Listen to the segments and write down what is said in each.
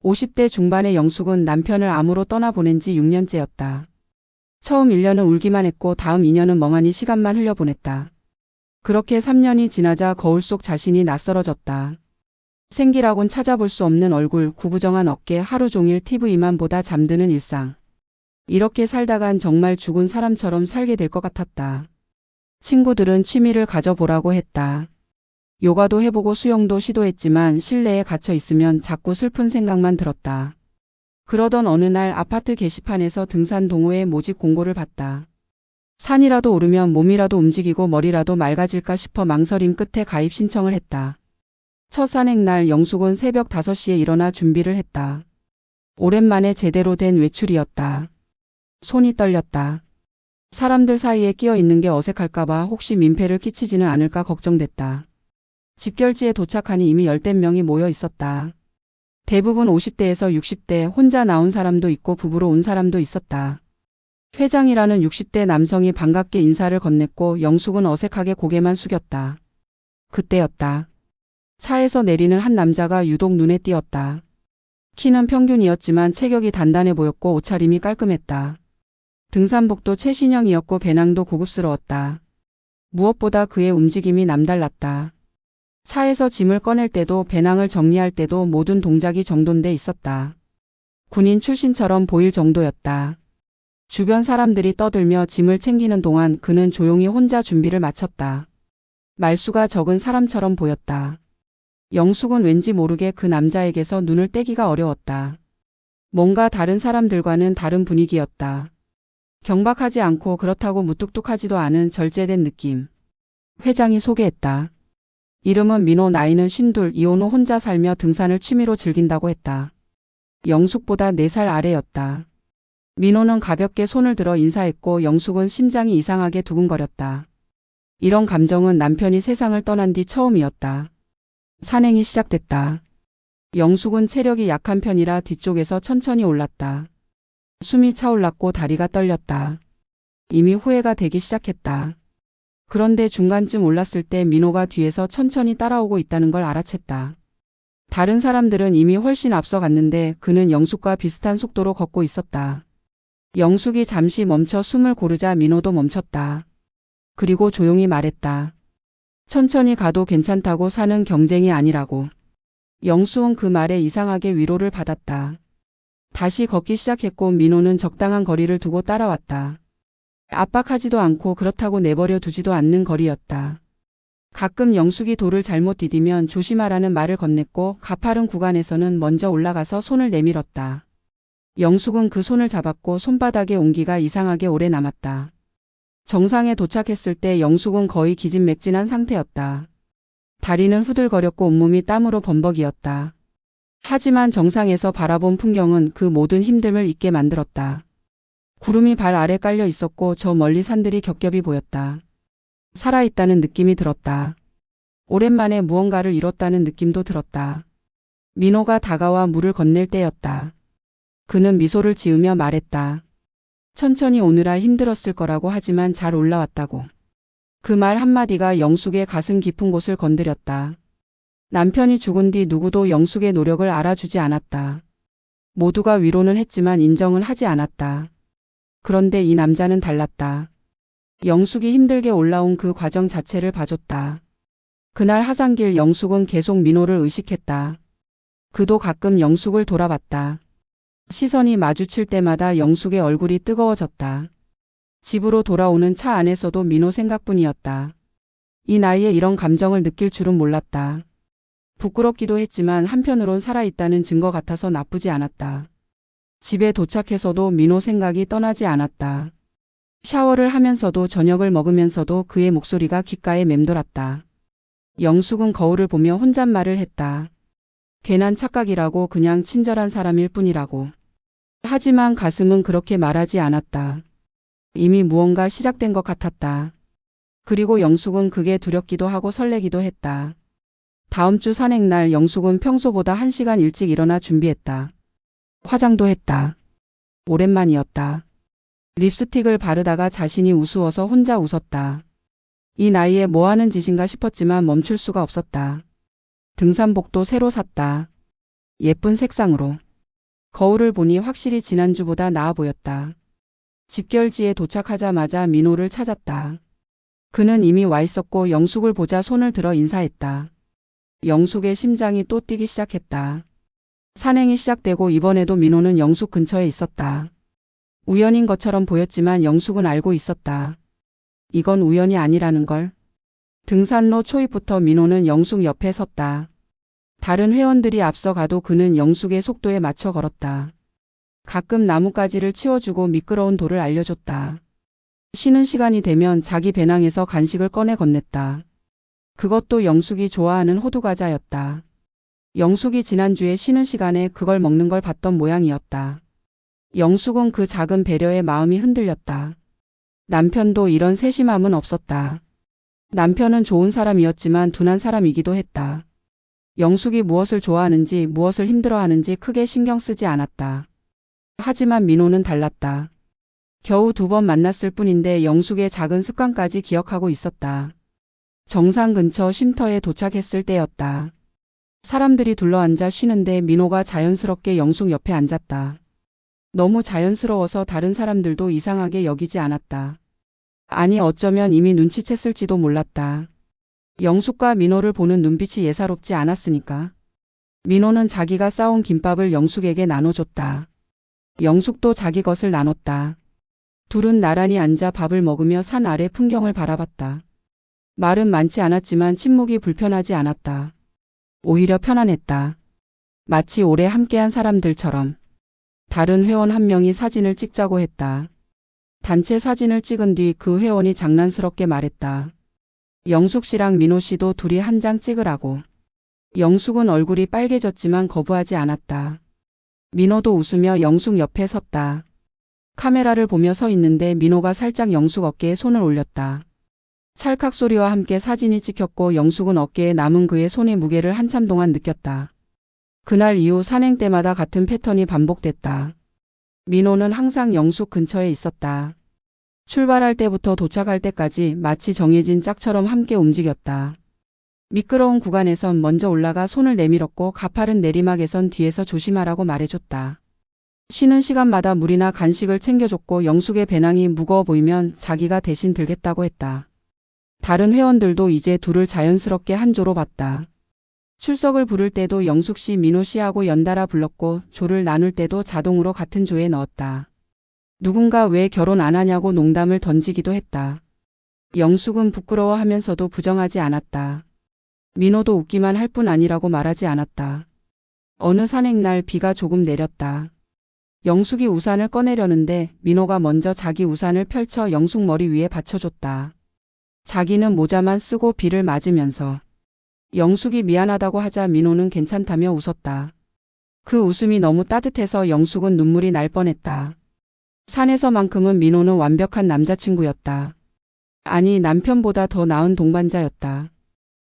50대 중반의 영숙은 남편을 암으로 떠나보낸 지 6년째였다. 처음 1년은 울기만 했고 다음 2년은 멍하니 시간만 흘려보냈다. 그렇게 3년이 지나자 거울 속 자신이 낯설어졌다. 생기라곤 찾아볼 수 없는 얼굴, 구부정한 어깨, 하루 종일 TV만 보다 잠드는 일상. 이렇게 살다간 정말 죽은 사람처럼 살게 될 것 같았다. 친구들은 취미를 가져보라고 했다. 요가도 해보고 수영도 시도했지만 실내에 갇혀 있으면 자꾸 슬픈 생각만 들었다. 그러던 어느 날 아파트 게시판에서 등산 동호회 모집 공고를 봤다. 산이라도 오르면 몸이라도 움직이고 머리라도 맑아질까 싶어 망설임 끝에 가입 신청을 했다. 첫 산행날 영숙은 새벽 5시에 일어나 준비를 했다. 오랜만에 제대로 된 외출이었다. 손이 떨렸다. 사람들 사이에 끼어 있는 게 어색할까봐 혹시 민폐를 끼치지는 않을까 걱정됐다. 집결지에 도착하니 이미 열댓 명이 모여 있었다. 대부분 50대에서 60대, 혼자 나온 사람도 있고 부부로 온 사람도 있었다. 회장이라는 60대 남성이 반갑게 인사를 건넸고 영숙은 어색하게 고개만 숙였다. 그때였다. 차에서 내리는 한 남자가 유독 눈에 띄었다. 키는 평균이었지만 체격이 단단해 보였고 옷차림이 깔끔했다. 등산복도 최신형이었고 배낭도 고급스러웠다. 무엇보다 그의 움직임이 남달랐다. 차에서 짐을 꺼낼 때도 배낭을 정리할 때도 모든 동작이 정돈돼 있었다. 군인 출신처럼 보일 정도였다. 주변 사람들이 떠들며 짐을 챙기는 동안 그는 조용히 혼자 준비를 마쳤다. 말수가 적은 사람처럼 보였다. 영숙은 왠지 모르게 그 남자에게서 눈을 떼기가 어려웠다. 뭔가 다른 사람들과는 다른 분위기였다. 경박하지 않고 그렇다고 무뚝뚝하지도 않은 절제된 느낌. 회장이 소개했다. 이름은 민호, 나이는 52, 이혼 후 혼자 살며 등산을 취미로 즐긴다고 했다. 영숙보다 4살 아래였다. 민호는 가볍게 손을 들어 인사했고 영숙은 심장이 이상하게 두근거렸다. 이런 감정은 남편이 세상을 떠난 뒤 처음이었다. 산행이 시작됐다. 영숙은 체력이 약한 편이라 뒤쪽에서 천천히 올랐다. 숨이 차올랐고 다리가 떨렸다. 이미 후회가 되기 시작했다. 그런데 중간쯤 올랐을 때 민호가 뒤에서 천천히 따라오고 있다는 걸 알아챘다. 다른 사람들은 이미 훨씬 앞서갔는데 그는 영숙과 비슷한 속도로 걷고 있었다. 영숙이 잠시 멈춰 숨을 고르자 민호도 멈췄다. 그리고 조용히 말했다. 천천히 가도 괜찮다고. 사는 경쟁이 아니라고. 영숙은 그 말에 이상하게 위로를 받았다. 다시 걷기 시작했고 민호는 적당한 거리를 두고 따라왔다. 압박하지도 않고 그렇다고 내버려 두지도 않는 거리였다. 가끔 영숙이 돌을 잘못 디디면 조심하라는 말을 건넸고 가파른 구간에서는 먼저 올라가서 손을 내밀었다. 영숙은 그 손을 잡았고 손바닥의 온기가 이상하게 오래 남았다. 정상에 도착했을 때 영숙은 거의 기진맥진한 상태였다. 다리는 후들거렸고 온몸이 땀으로 범벅이었다. 하지만 정상에서 바라본 풍경은 그 모든 힘듦을 잊게 만들었다. 구름이 발 아래 깔려 있었고 저 멀리 산들이 겹겹이 보였다. 살아있다는 느낌이 들었다. 오랜만에 무언가를 이뤘다는 느낌도 들었다. 민호가 다가와 물을 건넬 때였다. 그는 미소를 지으며 말했다. 천천히 오느라 힘들었을 거라고 하지만 잘 올라왔다고. 그 말 한마디가 영숙의 가슴 깊은 곳을 건드렸다. 남편이 죽은 뒤 누구도 영숙의 노력을 알아주지 않았다. 모두가 위로는 했지만 인정은 하지 않았다. 그런데 이 남자는 달랐다. 영숙이 힘들게 올라온 그 과정 자체를 봐줬다. 그날 하산길 영숙은 계속 민호를 의식했다. 그도 가끔 영숙을 돌아봤다. 시선이 마주칠 때마다 영숙의 얼굴이 뜨거워졌다. 집으로 돌아오는 차 안에서도 민호 생각뿐이었다. 이 나이에 이런 감정을 느낄 줄은 몰랐다. 부끄럽기도 했지만 한편으론 살아있다는 증거 같아서 나쁘지 않았다. 집에 도착해서도 민호 생각이 떠나지 않았다. 샤워를 하면서도 저녁을 먹으면서도 그의 목소리가 귓가에 맴돌았다. 영숙은 거울을 보며 혼잣말을 했다. 괜한 착각이라고. 그냥 친절한 사람일 뿐이라고. 하지만 가슴은 그렇게 말하지 않았다. 이미 무언가 시작된 것 같았다. 그리고 영숙은 그게 두렵기도 하고 설레기도 했다. 다음 주 산행날 영숙은 평소보다 1시간 일찍 일어나 준비했다. 화장도 했다. 오랜만이었다. 립스틱을 바르다가 자신이 우스워서 혼자 웃었다. 이 나이에 뭐 하는 짓인가 싶었지만 멈출 수가 없었다. 등산복도 새로 샀다. 예쁜 색상으로. 거울을 보니 확실히 지난주보다 나아 보였다. 집결지에 도착하자마자 민호를 찾았다. 그는 이미 와 있었고 영숙을 보자 손을 들어 인사했다. 영숙의 심장이 또 뛰기 시작했다. 산행이 시작되고 이번에도 민호는 영숙 근처에 있었다. 우연인 것처럼 보였지만 영숙은 알고 있었다. 이건 우연이 아니라는 걸. 등산로 초입부터 민호는 영숙 옆에 섰다. 다른 회원들이 앞서가도 그는 영숙의 속도에 맞춰 걸었다. 가끔 나뭇가지를 치워주고 미끄러운 돌을 알려줬다. 쉬는 시간이 되면 자기 배낭에서 간식을 꺼내 건넸다. 그것도 영숙이 좋아하는 호두과자였다. 영숙이 지난주에 쉬는 시간에 그걸 먹는 걸 봤던 모양이었다. 영숙은 그 작은 배려에 마음이 흔들렸다. 남편도 이런 세심함은 없었다. 남편은 좋은 사람이었지만 둔한 사람이기도 했다. 영숙이 무엇을 좋아하는지 무엇을 힘들어하는지 크게 신경 쓰지 않았다. 하지만 민호는 달랐다. 겨우 2번 만났을 뿐인데 영숙의 작은 습관까지 기억하고 있었다. 정상 근처 쉼터에 도착했을 때였다. 사람들이 둘러앉아 쉬는데 민호가 자연스럽게 영숙 옆에 앉았다. 너무 자연스러워서 다른 사람들도 이상하게 여기지 않았다. 아니 어쩌면 이미 눈치챘을지도 몰랐다. 영숙과 민호를 보는 눈빛이 예사롭지 않았으니까. 민호는 자기가 싸온 김밥을 영숙에게 나눠줬다. 영숙도 자기 것을 나눴다. 둘은 나란히 앉아 밥을 먹으며 산 아래 풍경을 바라봤다. 말은 많지 않았지만 침묵이 불편하지 않았다. 오히려 편안했다. 마치 오래 함께한 사람들처럼. 다른 회원 한 명이 사진을 찍자고 했다. 단체 사진을 찍은 뒤 그 회원이 장난스럽게 말했다. 영숙 씨랑 민호 씨도 둘이 한 장 찍으라고. 영숙은 얼굴이 빨개졌지만 거부하지 않았다. 민호도 웃으며 영숙 옆에 섰다. 카메라를 보며 서 있는데 민호가 살짝 영숙 어깨에 손을 올렸다. 찰칵 소리와 함께 사진이 찍혔고 영숙은 어깨에 남은 그의 손의 무게를 한참 동안 느꼈다. 그날 이후 산행 때마다 같은 패턴이 반복됐다. 민호는 항상 영숙 근처에 있었다. 출발할 때부터 도착할 때까지 마치 정해진 짝처럼 함께 움직였다. 미끄러운 구간에선 먼저 올라가 손을 내밀었고 가파른 내리막에선 뒤에서 조심하라고 말해줬다. 쉬는 시간마다 물이나 간식을 챙겨줬고 영숙의 배낭이 무거워 보이면 자기가 대신 들겠다고 했다. 다른 회원들도 이제 둘을 자연스럽게 한 조로 봤다. 출석을 부를 때도 영숙 씨, 민호 씨하고 연달아 불렀고 조를 나눌 때도 자동으로 같은 조에 넣었다. 누군가 왜 결혼 안 하냐고 농담을 던지기도 했다. 영숙은 부끄러워하면서도 부정하지 않았다. 민호도 웃기만 할 뿐 아니라고 말하지 않았다. 어느 산행날 비가 조금 내렸다. 영숙이 우산을 꺼내려는데 민호가 먼저 자기 우산을 펼쳐 영숙 머리 위에 받쳐줬다. 자기는 모자만 쓰고 비를 맞으면서. 영숙이 미안하다고 하자 민호는 괜찮다며 웃었다. 그 웃음이 너무 따뜻해서 영숙은 눈물이 날 뻔했다. 산에서만큼은 민호는 완벽한 남자친구였다. 아니 남편보다 더 나은 동반자였다.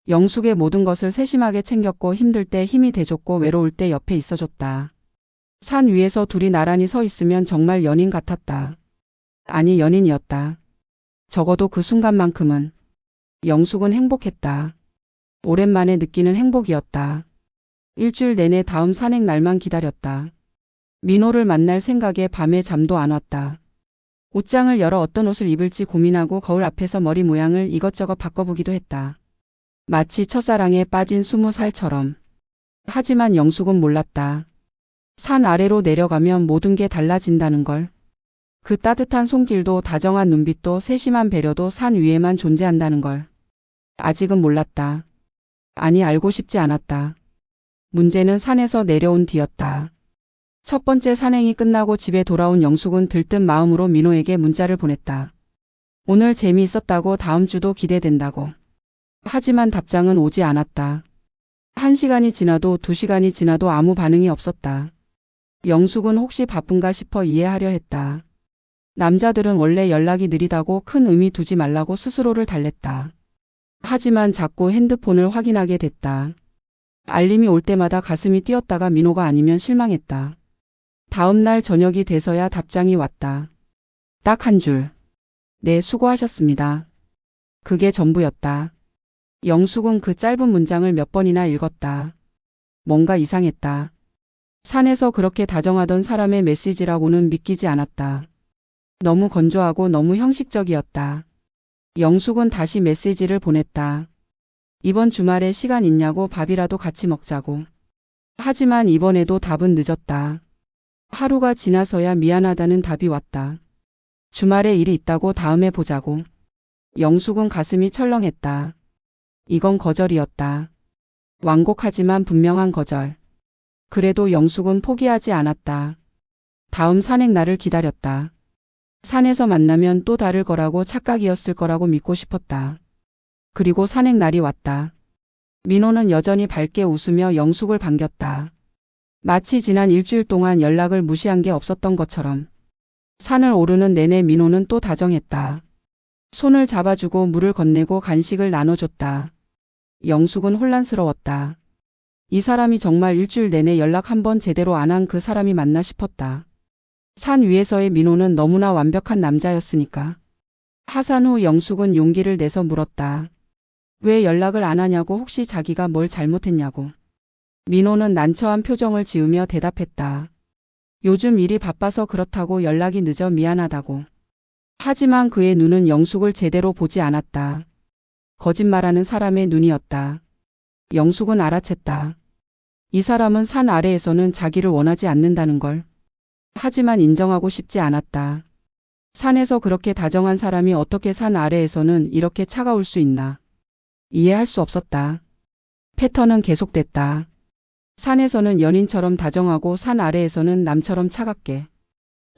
영숙의 모든 것을 세심하게 챙겼고 힘들 때 힘이 돼줬고 외로울 때 옆에 있어줬다. 산 위에서 둘이 나란히 서 있으면 정말 연인 같았다. 아니 연인이었다. 적어도 그 순간만큼은. 영숙은 행복했다. 오랜만에 느끼는 행복이었다. 일주일 내내 다음 산행 날만 기다렸다. 민호를 만날 생각에 밤에 잠도 안 왔다. 옷장을 열어 어떤 옷을 입을지 고민하고 거울 앞에서 머리 모양을 이것저것 바꿔보기도 했다. 마치 첫사랑에 빠진 20살처럼. 하지만 영숙은 몰랐다. 산 아래로 내려가면 모든 게 달라진다는 걸. 그 따뜻한 손길도 다정한 눈빛도 세심한 배려도 산 위에만 존재한다는 걸. 아직은 몰랐다. 아니 알고 싶지 않았다. 문제는 산에서 내려온 뒤였다. 첫 번째 산행이 끝나고 집에 돌아온 영숙은 들뜬 마음으로 민호에게 문자를 보냈다. 오늘 재미있었다고 다음 주도 기대된다고. 하지만 답장은 오지 않았다. 1시간이 지나도 2시간이 지나도 아무 반응이 없었다. 영숙은 혹시 바쁜가 싶어 이해하려 했다. 남자들은 원래 연락이 느리다고 큰 의미 두지 말라고 스스로를 달랬다. 하지만 자꾸 핸드폰을 확인하게 됐다. 알림이 올 때마다 가슴이 뛰었다가 민호가 아니면 실망했다. 다음 날 저녁이 돼서야 답장이 왔다. 딱 한 줄. 네, 수고하셨습니다. 그게 전부였다. 영숙은 그 짧은 문장을 몇 번이나 읽었다. 뭔가 이상했다. 산에서 그렇게 다정하던 사람의 메시지라고는 믿기지 않았다. 너무 건조하고 너무 형식적이었다. 영숙은 다시 메시지를 보냈다. 이번 주말에 시간 있냐고 밥이라도 같이 먹자고. 하지만 이번에도 답은 늦었다. 하루가 지나서야 미안하다는 답이 왔다. 주말에 일이 있다고 다음에 보자고. 영숙은 가슴이 철렁했다. 이건 거절이었다. 완곡하지만 분명한 거절. 그래도 영숙은 포기하지 않았다. 다음 산행 날을 기다렸다. 산에서 만나면 또 다를 거라고 착각이었을 거라고 믿고 싶었다. 그리고 산행 날이 왔다. 민호는 여전히 밝게 웃으며 영숙을 반겼다. 마치 지난 일주일 동안 연락을 무시한 게 없었던 것처럼. 산을 오르는 내내 민호는 또 다정했다. 손을 잡아주고 물을 건네고 간식을 나눠줬다. 영숙은 혼란스러웠다. 이 사람이 정말 일주일 내내 연락 한 번 제대로 안 한 그 사람이 맞나 싶었다. 산 위에서의 민호는 너무나 완벽한 남자였으니까. 하산 후 영숙은 용기를 내서 물었다. 왜 연락을 안 하냐고, 혹시 자기가 뭘 잘못했냐고. 민호는 난처한 표정을 지으며 대답했다. 요즘 일이 바빠서 그렇다고, 연락이 늦어 미안하다고. 하지만 그의 눈은 영숙을 제대로 보지 않았다. 거짓말하는 사람의 눈이었다. 영숙은 알아챘다. 이 사람은 산 아래에서는 자기를 원하지 않는다는 걸. 하지만 인정하고 싶지 않았다. 산에서 그렇게 다정한 사람이 어떻게 산 아래에서는 이렇게 차가울 수 있나. 이해할 수 없었다. 패턴은 계속됐다. 산에서는 연인처럼 다정하고 산 아래에서는 남처럼 차갑게.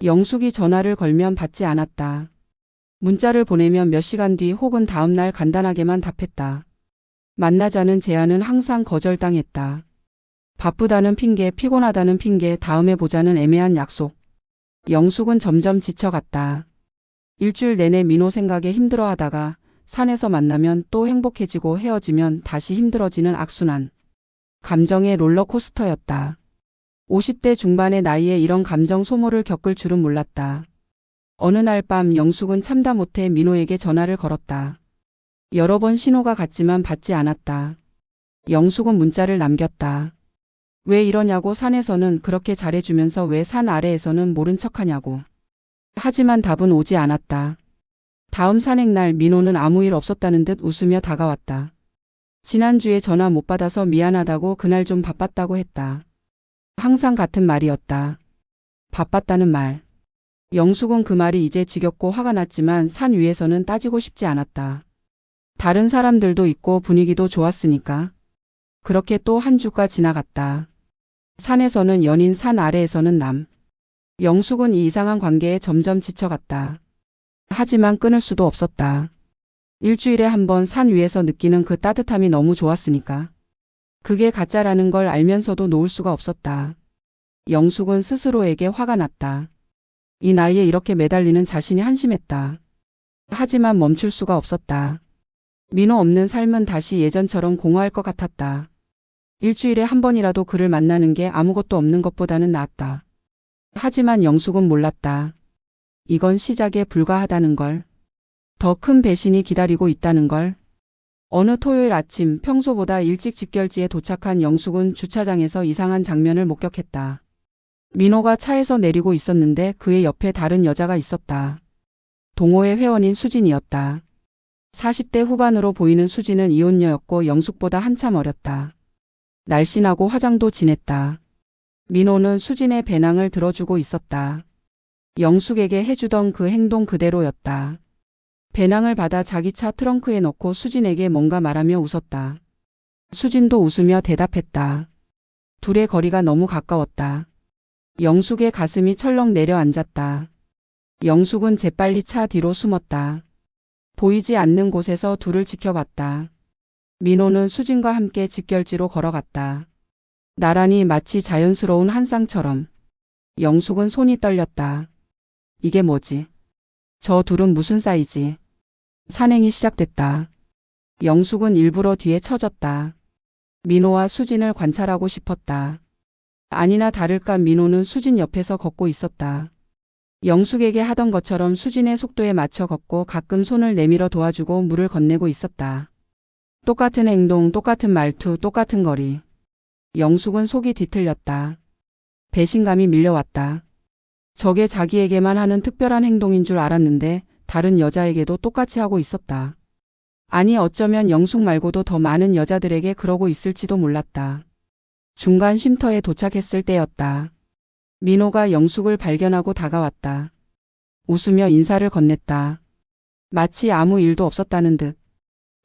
영숙이 전화를 걸면 받지 않았다. 문자를 보내면 몇 시간 뒤 혹은 다음 날 간단하게만 답했다. 만나자는 제안은 항상 거절당했다. 바쁘다는 핑계, 피곤하다는 핑계, 다음에 보자는 애매한 약속. 영숙은 점점 지쳐갔다. 일주일 내내 민호 생각에 힘들어하다가 산에서 만나면 또 행복해지고 헤어지면 다시 힘들어지는 악순환. 감정의 롤러코스터였다. 50대 중반의 나이에 이런 감정 소모를 겪을 줄은 몰랐다. 어느 날 밤 영숙은 참다 못해 민호에게 전화를 걸었다. 여러 번 신호가 갔지만 받지 않았다. 영숙은 문자를 남겼다. 왜 이러냐고, 산에서는 그렇게 잘해주면서 왜 산 아래에서는 모른 척하냐고. 하지만 답은 오지 않았다. 다음 산행날 민호는 아무 일 없었다는 듯 웃으며 다가왔다. 지난주에 전화 못 받아서 미안하다고, 그날 좀 바빴다고 했다. 항상 같은 말이었다. 바빴다는 말. 영숙은 그 말이 이제 지겹고 화가 났지만 산 위에서는 따지고 싶지 않았다. 다른 사람들도 있고 분위기도 좋았으니까. 그렇게 또 한 주가 지나갔다. 산에서는 연인, 산 아래에서는 남. 영숙은 이 이상한 관계에 점점 지쳐갔다. 하지만 끊을 수도 없었다. 일주일에 한 번 산 위에서 느끼는 그 따뜻함이 너무 좋았으니까. 그게 가짜라는 걸 알면서도 놓을 수가 없었다. 영숙은 스스로에게 화가 났다. 이 나이에 이렇게 매달리는 자신이 한심했다. 하지만 멈출 수가 없었다. 민호 없는 삶은 다시 예전처럼 공허할 것 같았다. 일주일에 한 번이라도 그를 만나는 게 아무것도 없는 것보다는 나았다. 하지만 영숙은 몰랐다. 이건 시작에 불과하다는 걸. 더 큰 배신이 기다리고 있다는 걸. 어느 토요일 아침, 평소보다 일찍 집결지에 도착한 영숙은 주차장에서 이상한 장면을 목격했다. 민호가 차에서 내리고 있었는데 그의 옆에 다른 여자가 있었다. 동호회 회원인 수진이었다. 40대 후반으로 보이는 수진은 이혼녀였고 영숙보다 한참 어렸다. 날씬하고 화장도 진했다. 민호는 수진의 배낭을 들어주고 있었다. 영숙에게 해주던 그 행동 그대로였다. 배낭을 받아 자기 차 트렁크에 넣고 수진에게 뭔가 말하며 웃었다. 수진도 웃으며 대답했다. 둘의 거리가 너무 가까웠다. 영숙의 가슴이 철렁 내려앉았다. 영숙은 재빨리 차 뒤로 숨었다. 보이지 않는 곳에서 둘을 지켜봤다. 민호는 수진과 함께 집결지로 걸어갔다. 나란히, 마치 자연스러운 한 쌍처럼. 영숙은 손이 떨렸다. 이게 뭐지? 저 둘은 무슨 사이지? 산행이 시작됐다. 영숙은 일부러 뒤에 처졌다. 민호와 수진을 관찰하고 싶었다. 아니나 다를까 민호는 수진 옆에서 걷고 있었다. 영숙에게 하던 것처럼 수진의 속도에 맞춰 걷고 가끔 손을 내밀어 도와주고 물을 건네고 있었다. 똑같은 행동, 똑같은 말투, 똑같은 거리. 영숙은 속이 뒤틀렸다. 배신감이 밀려왔다. 저게 자기에게만 하는 특별한 행동인 줄 알았는데 다른 여자에게도 똑같이 하고 있었다. 아니 어쩌면 영숙 말고도 더 많은 여자들에게 그러고 있을지도 몰랐다. 중간 쉼터에 도착했을 때였다. 민호가 영숙을 발견하고 다가왔다. 웃으며 인사를 건넸다. 마치 아무 일도 없었다는 듯.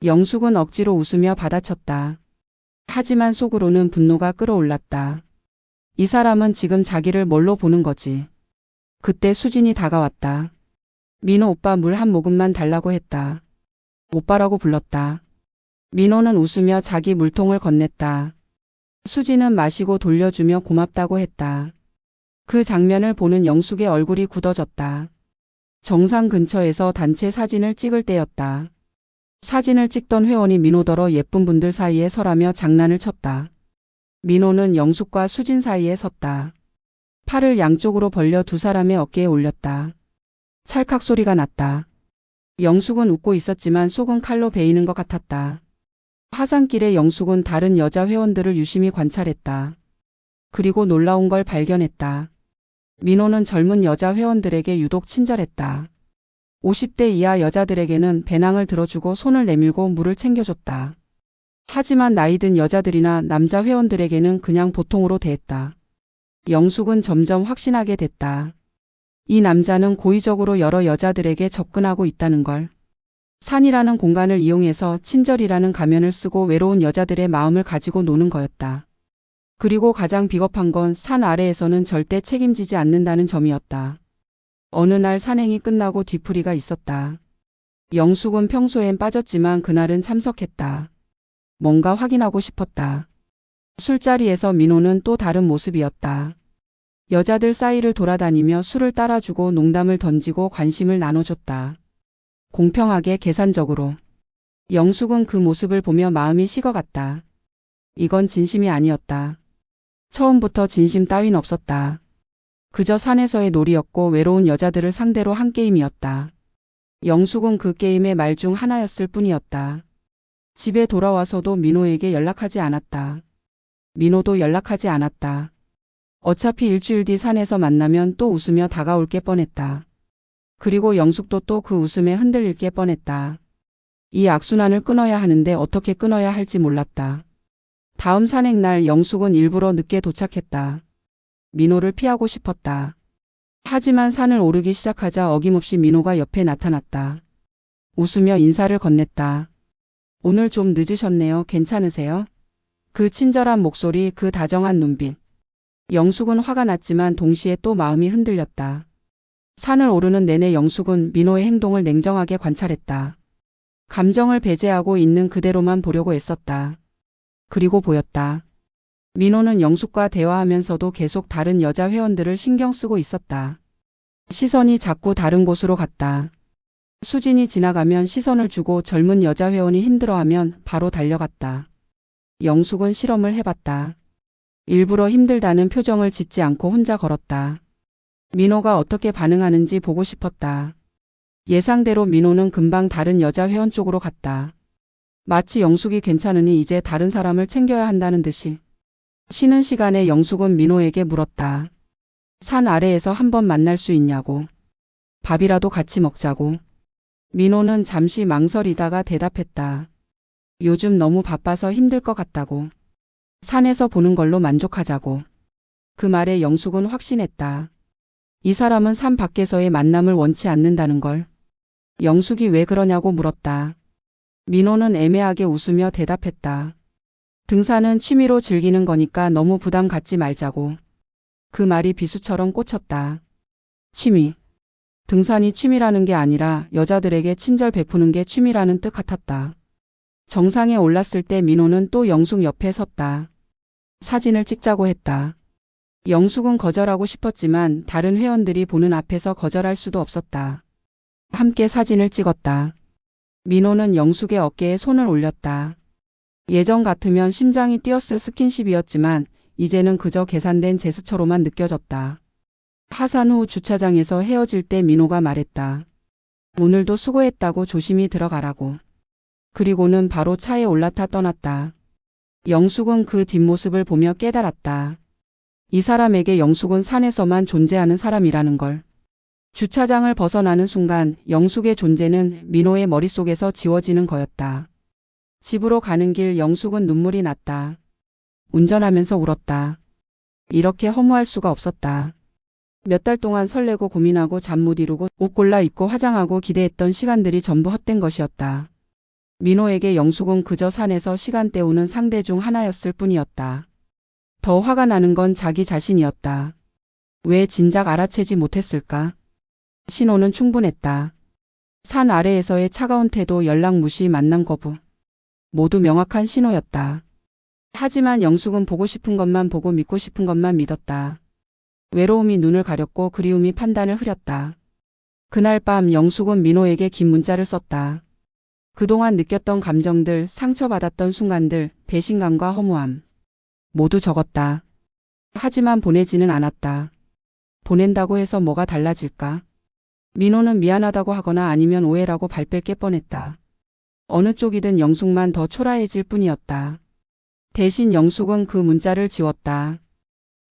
영숙은 억지로 웃으며 받아쳤다. 하지만 속으로는 분노가 끌어올랐다. 이 사람은 지금 자기를 뭘로 보는 거지. 그때 수진이 다가왔다. 민호 오빠 물 한 모금만 달라고 했다. 오빠라고 불렀다. 민호는 웃으며 자기 물통을 건넸다. 수진은 마시고 돌려주며 고맙다고 했다. 그 장면을 보는 영숙의 얼굴이 굳어졌다. 정상 근처에서 단체 사진을 찍을 때였다. 사진을 찍던 회원이 민호더러 예쁜 분들 사이에 서라며 장난을 쳤다. 민호는 영숙과 수진 사이에 섰다. 팔을 양쪽으로 벌려 두 사람의 어깨에 올렸다. 찰칵 소리가 났다. 영숙은 웃고 있었지만 속은 칼로 베이는 것 같았다. 화산길에 영숙은 다른 여자 회원들을 유심히 관찰했다. 그리고 놀라운 걸 발견했다. 민호는 젊은 여자 회원들에게 유독 친절했다. 50대 이하 여자들에게는 배낭을 들어주고 손을 내밀고 물을 챙겨줬다. 하지만 나이 든 여자들이나 남자 회원들에게는 그냥 보통으로 대했다. 영숙은 점점 확신하게 됐다. 이 남자는 고의적으로 여러 여자들에게 접근하고 있다는 걸. 산이라는 공간을 이용해서 친절이라는 가면을 쓰고 외로운 여자들의 마음을 가지고 노는 거였다. 그리고 가장 비겁한 건 산 아래에서는 절대 책임지지 않는다는 점이었다. 어느 날 산행이 끝나고 뒤풀이가 있었다. 영숙은 평소엔 빠졌지만 그날은 참석했다. 뭔가 확인하고 싶었다. 술자리에서 민호는 또 다른 모습이었다. 여자들 사이를 돌아다니며 술을 따라주고 농담을 던지고 관심을 나눠줬다. 공평하게 계산적으로. 영숙은 그 모습을 보며 마음이 식어갔다. 이건 진심이 아니었다. 처음부터 진심 따윈 없었다. 그저 산에서의 놀이였고 외로운 여자들을 상대로 한 게임이었다. 영숙은 그 게임의 말 중 하나였을 뿐이었다. 집에 돌아와서도 민호에게 연락하지 않았다. 민호도 연락하지 않았다. 어차피 일주일 뒤 산에서 만나면 또 웃으며 다가올 게 뻔했다. 그리고 영숙도 또 그 웃음에 흔들릴 게 뻔했다. 이 악순환을 끊어야 하는데 어떻게 끊어야 할지 몰랐다. 다음 산행날 영숙은 일부러 늦게 도착했다. 민호를 피하고 싶었다. 하지만 산을 오르기 시작하자 어김없이 민호가 옆에 나타났다. 웃으며 인사를 건넸다. 오늘 좀 늦으셨네요. 괜찮으세요? 그 친절한 목소리, 그 다정한 눈빛. 영숙은 화가 났지만 동시에 또 마음이 흔들렸다. 산을 오르는 내내 영숙은 민호의 행동을 냉정하게 관찰했다. 감정을 배제하고 있는 그대로만 보려고 애썼다. 그리고 보였다. 민호는 영숙과 대화하면서도 계속 다른 여자 회원들을 신경 쓰고 있었다. 시선이 자꾸 다른 곳으로 갔다. 수진이 지나가면 시선을 주고 젊은 여자 회원이 힘들어하면 바로 달려갔다. 영숙은 실험을 해봤다. 일부러 힘들다는 표정을 짓지 않고 혼자 걸었다. 민호가 어떻게 반응하는지 보고 싶었다. 예상대로 민호는 금방 다른 여자 회원 쪽으로 갔다. 마치 영숙이 괜찮으니 이제 다른 사람을 챙겨야 한다는 듯이. 쉬는 시간에 영숙은 민호에게 물었다. 산 아래에서 한번 만날 수 있냐고. 밥이라도 같이 먹자고. 민호는 잠시 망설이다가 대답했다. 요즘 너무 바빠서 힘들 것 같다고. 산에서 보는 걸로 만족하자고. 그 말에 영숙은 확신했다. 이 사람은 산 밖에서의 만남을 원치 않는다는 걸. 영숙이 왜 그러냐고 물었다. 민호는 애매하게 웃으며 대답했다. 등산은 취미로 즐기는 거니까 너무 부담 갖지 말자고. 그 말이 비수처럼 꽂혔다. 취미. 등산이 취미라는 게 아니라 여자들에게 친절 베푸는 게 취미라는 뜻 같았다. 정상에 올랐을 때 민호는 또 영숙 옆에 섰다. 사진을 찍자고 했다. 영숙은 거절하고 싶었지만 다른 회원들이 보는 앞에서 거절할 수도 없었다. 함께 사진을 찍었다. 민호는 영숙의 어깨에 손을 올렸다. 예전 같으면 심장이 뛰었을 스킨십이었지만 이제는 그저 계산된 제스처로만 느껴졌다. 하산 후 주차장에서 헤어질 때 민호가 말했다. 오늘도 수고했다고 조심히 들어가라고. 그리고는 바로 차에 올라타 떠났다. 영숙은 그 뒷모습을 보며 깨달았다. 이 사람에게 영숙은 산에서만 존재하는 사람이라는 걸. 주차장을 벗어나는 순간 영숙의 존재는 민호의 머릿속에서 지워지는 거였다. 집으로 가는 길 영숙은 눈물이 났다. 운전하면서 울었다. 이렇게 허무할 수가 없었다. 몇 달 동안 설레고 고민하고 잠 못 이루고 옷 골라 입고 화장하고 기대했던 시간들이 전부 헛된 것이었다. 민호에게 영숙은 그저 산에서 시간 때우는 상대 중 하나였을 뿐이었다. 더 화가 나는 건 자기 자신이었다. 왜 진작 알아채지 못했을까? 신호는 충분했다. 산 아래에서의 차가운 태도, 연락 무시, 만남 거부. 모두 명확한 신호였다. 하지만 영숙은 보고 싶은 것만 보고 믿고 싶은 것만 믿었다. 외로움이 눈을 가렸고 그리움이 판단을 흐렸다. 그날 밤 영숙은 민호에게 긴 문자를 썼다. 그동안 느꼈던 감정들, 상처받았던 순간들, 배신감과 허무함. 모두 적었다. 하지만 보내지는 않았다. 보낸다고 해서 뭐가 달라질까? 민호는 미안하다고 하거나 아니면 오해라고 발뺌 깰 뻔했다. 어느 쪽이든 영숙만 더 초라해질 뿐이었다. 대신 영숙은 그 문자를 지웠다.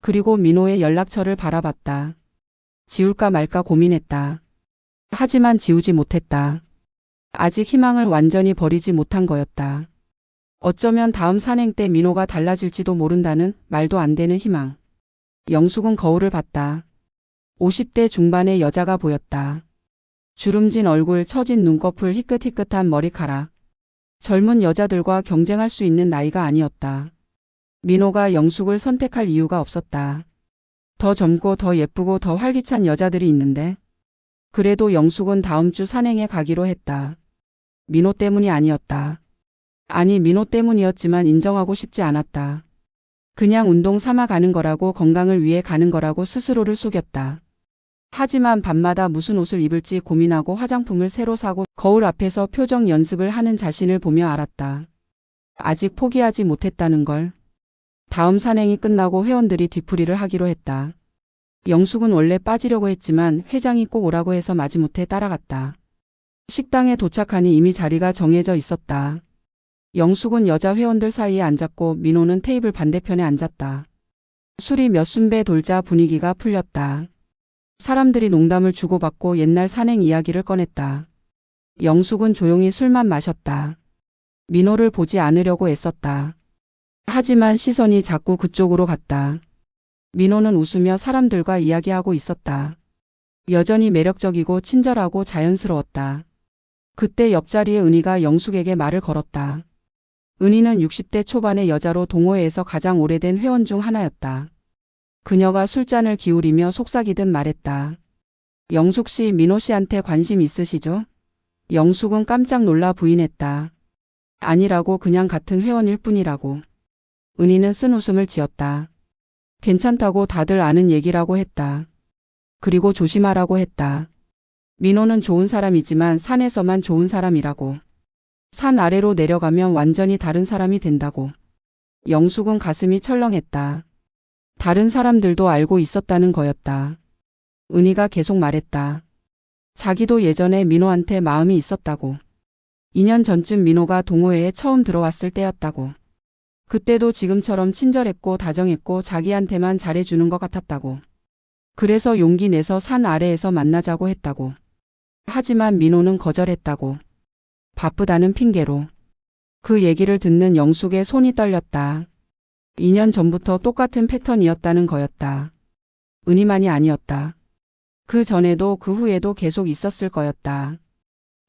그리고 민호의 연락처를 바라봤다. 지울까 말까 고민했다. 하지만 지우지 못했다. 아직 희망을 완전히 버리지 못한 거였다. 어쩌면 다음 산행 때 민호가 달라질지도 모른다는 말도 안 되는 희망. 영숙은 거울을 봤다. 50대 중반의 여자가 보였다. 주름진 얼굴, 처진 눈꺼풀, 희끗희끗한 머리카락. 젊은 여자들과 경쟁할 수 있는 나이가 아니었다. 민호가 영숙을 선택할 이유가 없었다. 더 젊고 더 예쁘고 더 활기찬 여자들이 있는데. 그래도 영숙은 다음 주 산행에 가기로 했다. 민호 때문이 아니었다. 아니, 민호 때문이었지만 인정하고 싶지 않았다. 그냥 운동 삼아 가는 거라고, 건강을 위해 가는 거라고 스스로를 속였다. 하지만 밤마다 무슨 옷을 입을지 고민하고 화장품을 새로 사고 거울 앞에서 표정 연습을 하는 자신을 보며 알았다. 아직 포기하지 못했다는 걸. 다음 산행이 끝나고 회원들이 뒤풀이를 하기로 했다. 영숙은 원래 빠지려고 했지만 회장이 꼭 오라고 해서 마지못해 따라갔다. 식당에 도착하니 이미 자리가 정해져 있었다. 영숙은 여자 회원들 사이에 앉았고 민호는 테이블 반대편에 앉았다. 술이 몇 순배 돌자 분위기가 풀렸다. 사람들이 농담을 주고받고 옛날 산행 이야기를 꺼냈다. 영숙은 조용히 술만 마셨다. 민호를 보지 않으려고 애썼다. 하지만 시선이 자꾸 그쪽으로 갔다. 민호는 웃으며 사람들과 이야기하고 있었다. 여전히 매력적이고 친절하고 자연스러웠다. 그때 옆자리에 은희가 영숙에게 말을 걸었다. 은희는 60대 초반의 여자로 동호회에서 가장 오래된 회원 중 하나였다. 그녀가 술잔을 기울이며 속삭이듯 말했다. 영숙 씨, 민호 씨한테 관심 있으시죠? 영숙은 깜짝 놀라 부인했다. 아니라고, 그냥 같은 회원일 뿐이라고. 은희는 쓴 웃음을 지었다. 괜찮다고, 다들 아는 얘기라고 했다. 그리고 조심하라고 했다. 민호는 좋은 사람이지만 산에서만 좋은 사람이라고. 산 아래로 내려가면 완전히 다른 사람이 된다고. 영숙은 가슴이 철렁했다. 다른 사람들도 알고 있었다는 거였다. 은희가 계속 말했다. 자기도 예전에 민호한테 마음이 있었다고. 2년 전쯤 민호가 동호회에 처음 들어왔을 때였다고. 그때도 지금처럼 친절했고 다정했고 자기한테만 잘해주는 것 같았다고. 그래서 용기 내서 산 아래에서 만나자고 했다고. 하지만 민호는 거절했다고. 바쁘다는 핑계로. 그 얘기를 듣는 영숙의 손이 떨렸다. 2년 전부터 똑같은 패턴이었다는 거였다. 은희만이 아니었다. 그 전에도 그 후에도 계속 있었을 거였다.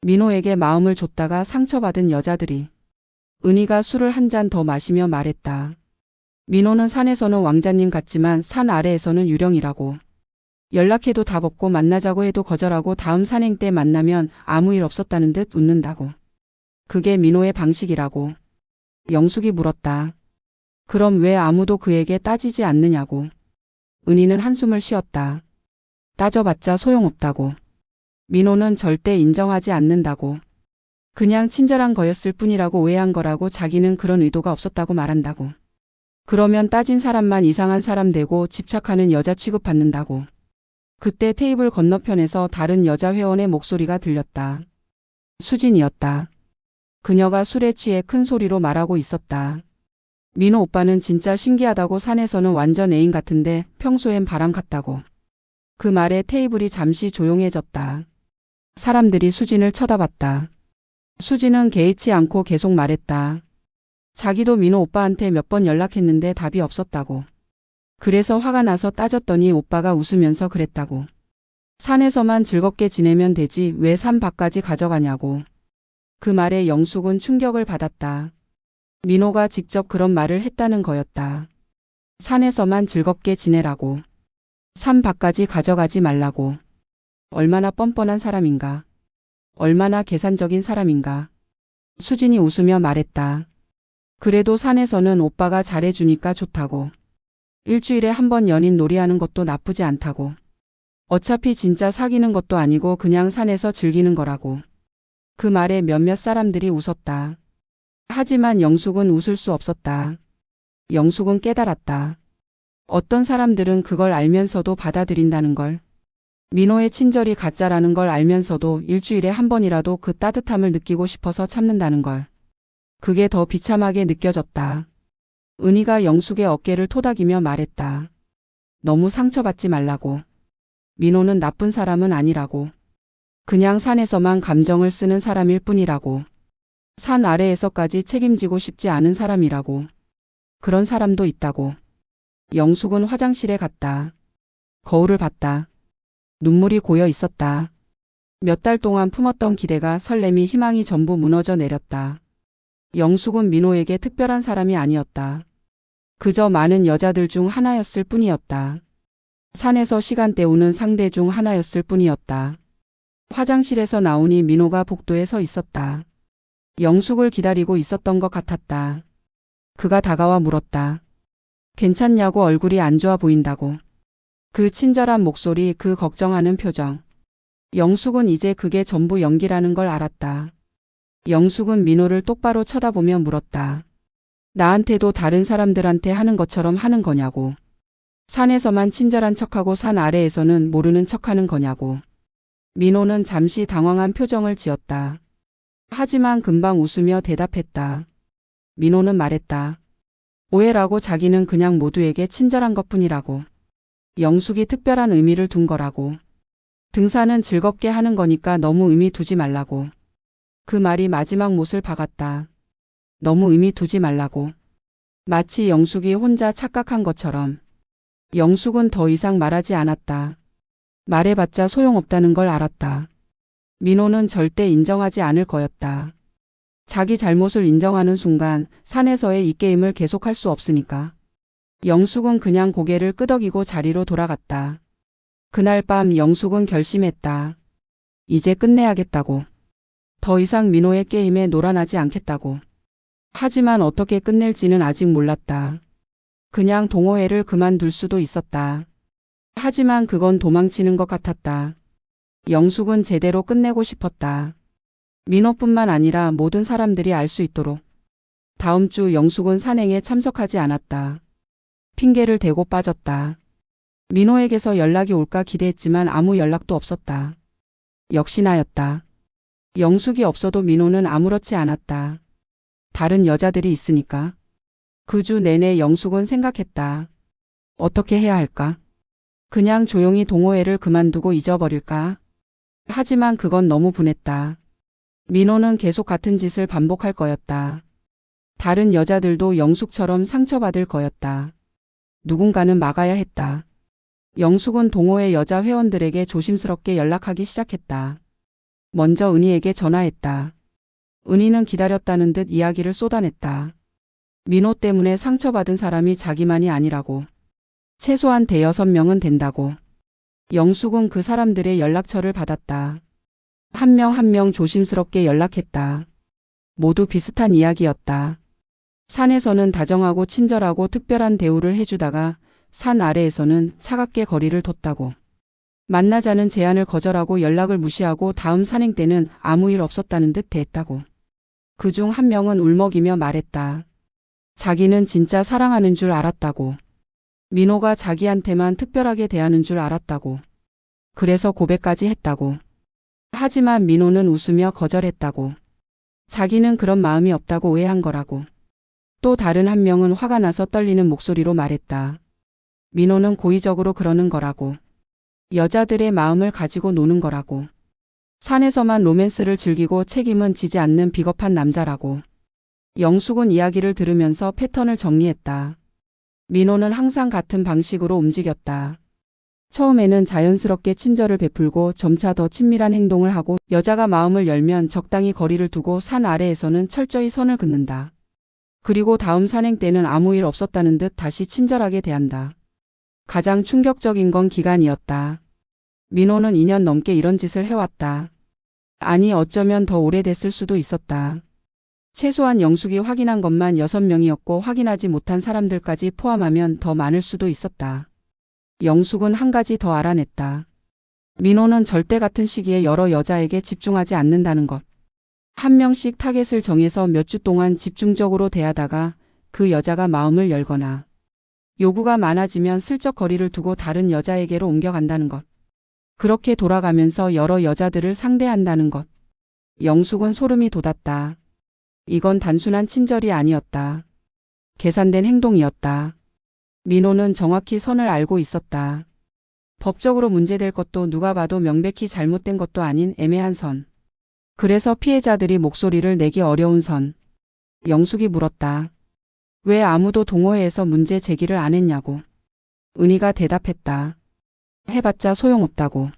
민호에게 마음을 줬다가 상처받은 여자들이. 은희가 술을 한 잔 더 마시며 말했다. 민호는 산에서는 왕자님 같지만 산 아래에서는 유령이라고. 연락해도 답 없고 만나자고 해도 거절하고 다음 산행 때 만나면 아무 일 없었다는 듯 웃는다고. 그게 민호의 방식이라고. 영숙이 물었다. 그럼 왜 아무도 그에게 따지지 않느냐고. 은희는 한숨을 쉬었다. 따져봤자 소용없다고. 민호는 절대 인정하지 않는다고. 그냥 친절한 거였을 뿐이라고, 오해한 거라고, 자기는 그런 의도가 없었다고 말한다고. 그러면 따진 사람만 이상한 사람 되고 집착하는 여자 취급받는다고. 그때 테이블 건너편에서 다른 여자 회원의 목소리가 들렸다. 수진이었다. 그녀가 술에 취해 큰 소리로 말하고 있었다. 민호 오빠는 진짜 신기하다고 산에서는 완전 애인 같은데 평소엔 바람 같다고. 그 말에 테이블이 잠시 조용해졌다. 사람들이 수진을 쳐다봤다. 수진은 개의치 않고 계속 말했다. 자기도 민호 오빠한테 몇 번 연락했는데 답이 없었다고. 그래서 화가 나서 따졌더니 오빠가 웃으면서 그랬다고. 산에서만 즐겁게 지내면 되지 왜 산 밖까지 가져가냐고. 그 말에 영숙은 충격을 받았다. 민호가 직접 그런 말을 했다는 거였다. 산에서만 즐겁게 지내라고. 산 밖까지 가져가지 말라고. 얼마나 뻔뻔한 사람인가. 얼마나 계산적인 사람인가. 수진이 웃으며 말했다. 그래도 산에서는 오빠가 잘해주니까 좋다고. 일주일에 한 번 연인 놀이하는 것도 나쁘지 않다고. 어차피 진짜 사귀는 것도 아니고 그냥 산에서 즐기는 거라고. 그 말에 몇몇 사람들이 웃었다. 하지만 영숙은 웃을 수 없었다. 영숙은 깨달았다. 어떤 사람들은 그걸 알면서도 받아들인다는 걸. 민호의 친절이 가짜라는 걸 알면서도 일주일에 한 번이라도 그 따뜻함을 느끼고 싶어서 참는다는 걸. 그게 더 비참하게 느껴졌다. 은희가 영숙의 어깨를 토닥이며 말했다. 너무 상처받지 말라고. 민호는 나쁜 사람은 아니라고. 그냥 산에서만 감정을 쓰는 사람일 뿐이라고. 산 아래에서까지 책임지고 싶지 않은 사람이라고. 그런 사람도 있다고. 영숙은 화장실에 갔다. 거울을 봤다. 눈물이 고여 있었다. 몇 달 동안 품었던 기대가 설렘이 희망이 전부 무너져 내렸다. 영숙은 민호에게 특별한 사람이 아니었다. 그저 많은 여자들 중 하나였을 뿐이었다. 산에서 시간 때우는 상대 중 하나였을 뿐이었다. 화장실에서 나오니 민호가 복도에 서 있었다. 영숙을 기다리고 있었던 것 같았다. 그가 다가와 물었다. 괜찮냐고. 얼굴이 안 좋아 보인다고. 그 친절한 목소리, 그 걱정하는 표정. 영숙은 이제 그게 전부 연기라는 걸 알았다. 영숙은 민호를 똑바로 쳐다보며 물었다. 나한테도 다른 사람들한테 하는 것처럼 하는 거냐고. 산에서만 친절한 척하고 산 아래에서는 모르는 척하는 거냐고. 민호는 잠시 당황한 표정을 지었다. 하지만 금방 웃으며 대답했다. 민호는 말했다. 오해라고. 자기는 그냥 모두에게 친절한 것뿐이라고. 영숙이 특별한 의미를 둔 거라고. 등산은 즐겁게 하는 거니까 너무 의미 두지 말라고. 그 말이 마지막 못을 박았다. 너무 의미 두지 말라고. 마치 영숙이 혼자 착각한 것처럼. 영숙은 더 이상 말하지 않았다. 말해봤자 소용없다는 걸 알았다. 민호는 절대 인정하지 않을 거였다. 자기 잘못을 인정하는 순간 산에서의 이 게임을 계속할 수 없으니까. 영숙은 그냥 고개를 끄덕이고 자리로 돌아갔다. 그날 밤 영숙은 결심했다. 이제 끝내야겠다고. 더 이상 민호의 게임에 놀아나지 않겠다고. 하지만 어떻게 끝낼지는 아직 몰랐다. 그냥 동호회를 그만둘 수도 있었다. 하지만 그건 도망치는 것 같았다. 영숙은 제대로 끝내고 싶었다. 민호뿐만 아니라 모든 사람들이 알 수 있도록. 다음 주 영숙은 산행에 참석하지 않았다. 핑계를 대고 빠졌다. 민호에게서 연락이 올까 기대했지만 아무 연락도 없었다. 역시나였다. 영숙이 없어도 민호는 아무렇지 않았다. 다른 여자들이 있으니까. 그 주 내내 영숙은 생각했다. 어떻게 해야 할까? 그냥 조용히 동호회를 그만두고 잊어버릴까? 하지만 그건 너무 분했다. 민호는 계속 같은 짓을 반복할 거였다. 다른 여자들도 영숙처럼 상처받을 거였다. 누군가는 막아야 했다. 영숙은 동호회 여자 회원들에게 조심스럽게 연락하기 시작했다. 먼저 은희에게 전화했다. 은희는 기다렸다는 듯 이야기를 쏟아냈다. 민호 때문에 상처받은 사람이 자기만이 아니라고. 최소한 대여섯 명은 된다고. 영숙은 그 사람들의 연락처를 받았다. 한 명 한 명 조심스럽게 연락했다. 모두 비슷한 이야기였다. 산에서는 다정하고 친절하고 특별한 대우를 해주다가 산 아래에서는 차갑게 거리를 뒀다고. 만나자는 제안을 거절하고 연락을 무시하고 다음 산행 때는 아무 일 없었다는 듯 대했다고. 그중 한 명은 울먹이며 말했다. 자기는 진짜 사랑하는 줄 알았다고. 민호가 자기한테만 특별하게 대하는 줄 알았다고. 그래서 고백까지 했다고. 하지만 민호는 웃으며 거절했다고. 자기는 그런 마음이 없다고 오해한 거라고. 또 다른 한 명은 화가 나서 떨리는 목소리로 말했다. 민호는 고의적으로 그러는 거라고. 여자들의 마음을 가지고 노는 거라고. 산에서만 로맨스를 즐기고 책임은 지지 않는 비겁한 남자라고. 영숙은 이야기를 들으면서 패턴을 정리했다. 민호는 항상 같은 방식으로 움직였다. 처음에는 자연스럽게 친절을 베풀고 점차 더 친밀한 행동을 하고 여자가 마음을 열면 적당히 거리를 두고 산 아래에서는 철저히 선을 긋는다. 그리고 다음 산행 때는 아무 일 없었다는 듯 다시 친절하게 대한다. 가장 충격적인 건 기간이었다. 민호는 2년 넘게 이런 짓을 해왔다. 아니 어쩌면 더 오래됐을 수도 있었다. 최소한 영숙이 확인한 것만 6명이었고 확인하지 못한 사람들까지 포함하면 더 많을 수도 있었다. 영숙은 한 가지 더 알아냈다. 민호는 절대 같은 시기에 여러 여자에게 집중하지 않는다는 것. 한 명씩 타겟을 정해서 몇 주 동안 집중적으로 대하다가 그 여자가 마음을 열거나 요구가 많아지면 슬쩍 거리를 두고 다른 여자에게로 옮겨간다는 것. 그렇게 돌아가면서 여러 여자들을 상대한다는 것. 영숙은 소름이 돋았다. 이건 단순한 친절이 아니었다. 계산된 행동이었다. 민호는 정확히 선을 알고 있었다. 법적으로 문제될 것도 누가 봐도 명백히 잘못된 것도 아닌 애매한 선. 그래서 피해자들이 목소리를 내기 어려운 선. 영숙이 물었다. 왜 아무도 동호회에서 문제 제기를 안 했냐고. 은희가 대답했다. 해봤자 소용없다고.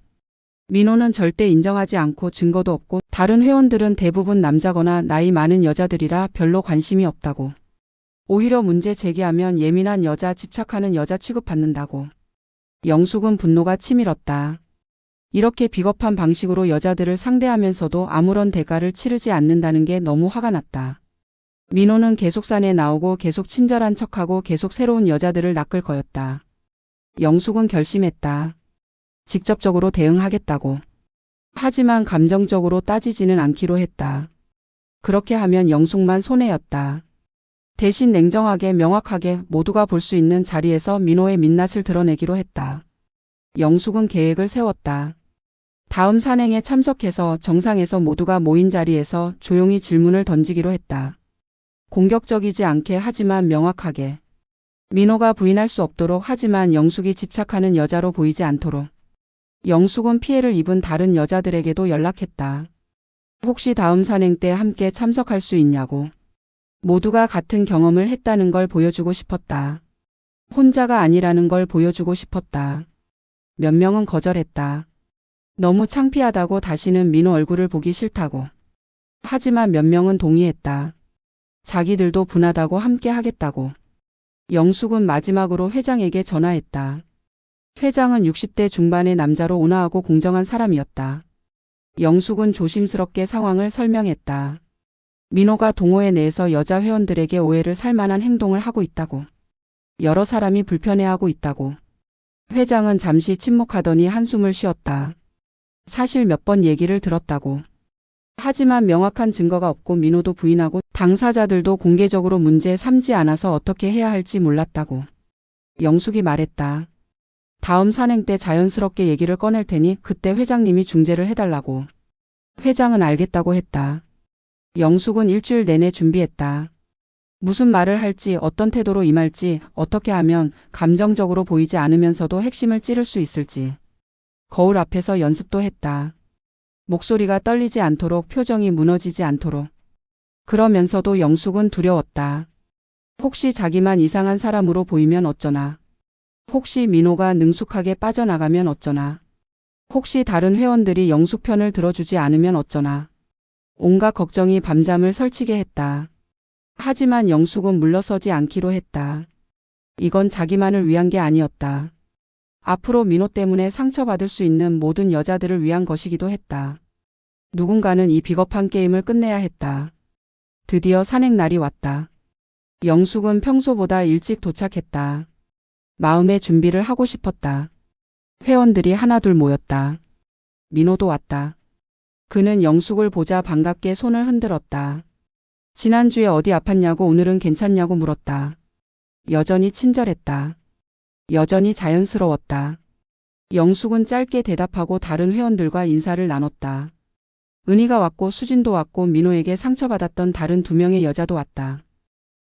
민호는 절대 인정하지 않고 증거도 없고 다른 회원들은 대부분 남자거나 나이 많은 여자들이라 별로 관심이 없다고. 오히려 문제 제기하면 예민한 여자 집착하는 여자 취급받는다고. 영숙은 분노가 치밀었다. 이렇게 비겁한 방식으로 여자들을 상대하면서도 아무런 대가를 치르지 않는다는 게 너무 화가 났다. 민호는 계속 산에 나오고 계속 친절한 척하고 계속 새로운 여자들을 낚을 거였다. 영숙은 결심했다. 직접적으로 대응하겠다고. 하지만 감정적으로 따지지는 않기로 했다. 그렇게 하면 영숙만 손해였다. 대신 냉정하게 명확하게 모두가 볼 수 있는 자리에서 민호의 민낯을 드러내기로 했다. 영숙은 계획을 세웠다. 다음 산행에 참석해서 정상에서 모두가 모인 자리에서 조용히 질문을 던지기로 했다. 공격적이지 않게 하지만 명확하게. 민호가 부인할 수 없도록 하지만 영숙이 집착하는 여자로 보이지 않도록. 영숙은 피해를 입은 다른 여자들에게도 연락했다. 혹시 다음 산행 때 함께 참석할 수 있냐고. 모두가 같은 경험을 했다는 걸 보여주고 싶었다. 혼자가 아니라는 걸 보여주고 싶었다. 몇 명은 거절했다. 너무 창피하다고 다시는 민호 얼굴을 보기 싫다고. 하지만 몇 명은 동의했다. 자기들도 분하다고 함께 하겠다고. 영숙은 마지막으로 회장에게 전화했다. 회장은 60대 중반의 남자로 온화하고 공정한 사람이었다. 영숙은 조심스럽게 상황을 설명했다. 민호가 동호회 내에서 여자 회원들에게 오해를 살 만한 행동을 하고 있다고. 여러 사람이 불편해하고 있다고. 회장은 잠시 침묵하더니 한숨을 쉬었다. 사실 몇 번 얘기를 들었다고. 하지만 명확한 증거가 없고 민호도 부인하고 당사자들도 공개적으로 문제 삼지 않아서 어떻게 해야 할지 몰랐다고. 영숙이 말했다. 다음 산행 때 자연스럽게 얘기를 꺼낼 테니 그때 회장님이 중재를 해달라고. 회장은 알겠다고 했다. 영숙은 일주일 내내 준비했다. 무슨 말을 할지 어떤 태도로 임할지 어떻게 하면 감정적으로 보이지 않으면서도 핵심을 찌를 수 있을지. 거울 앞에서 연습도 했다. 목소리가 떨리지 않도록 표정이 무너지지 않도록. 그러면서도 영숙은 두려웠다. 혹시 자기만 이상한 사람으로 보이면 어쩌나. 혹시 민호가 능숙하게 빠져나가면 어쩌나. 혹시 다른 회원들이 영숙 편을 들어주지 않으면 어쩌나. 온갖 걱정이 밤잠을 설치게 했다. 하지만 영숙은 물러서지 않기로 했다. 이건 자기만을 위한 게 아니었다. 앞으로 민호 때문에 상처받을 수 있는 모든 여자들을 위한 것이기도 했다. 누군가는 이 비겁한 게임을 끝내야 했다. 드디어 산행 날이 왔다. 영숙은 평소보다 일찍 도착했다. 마음의 준비를 하고 싶었다. 회원들이 하나둘 모였다. 민호도 왔다. 그는 영숙을 보자 반갑게 손을 흔들었다. 지난주에 어디 아팠냐고 오늘은 괜찮냐고 물었다. 여전히 친절했다. 여전히 자연스러웠다. 영숙은 짧게 대답하고 다른 회원들과 인사를 나눴다. 은희가 왔고 수진도 왔고 민호에게 상처받았던 다른 2명의 여자도 왔다.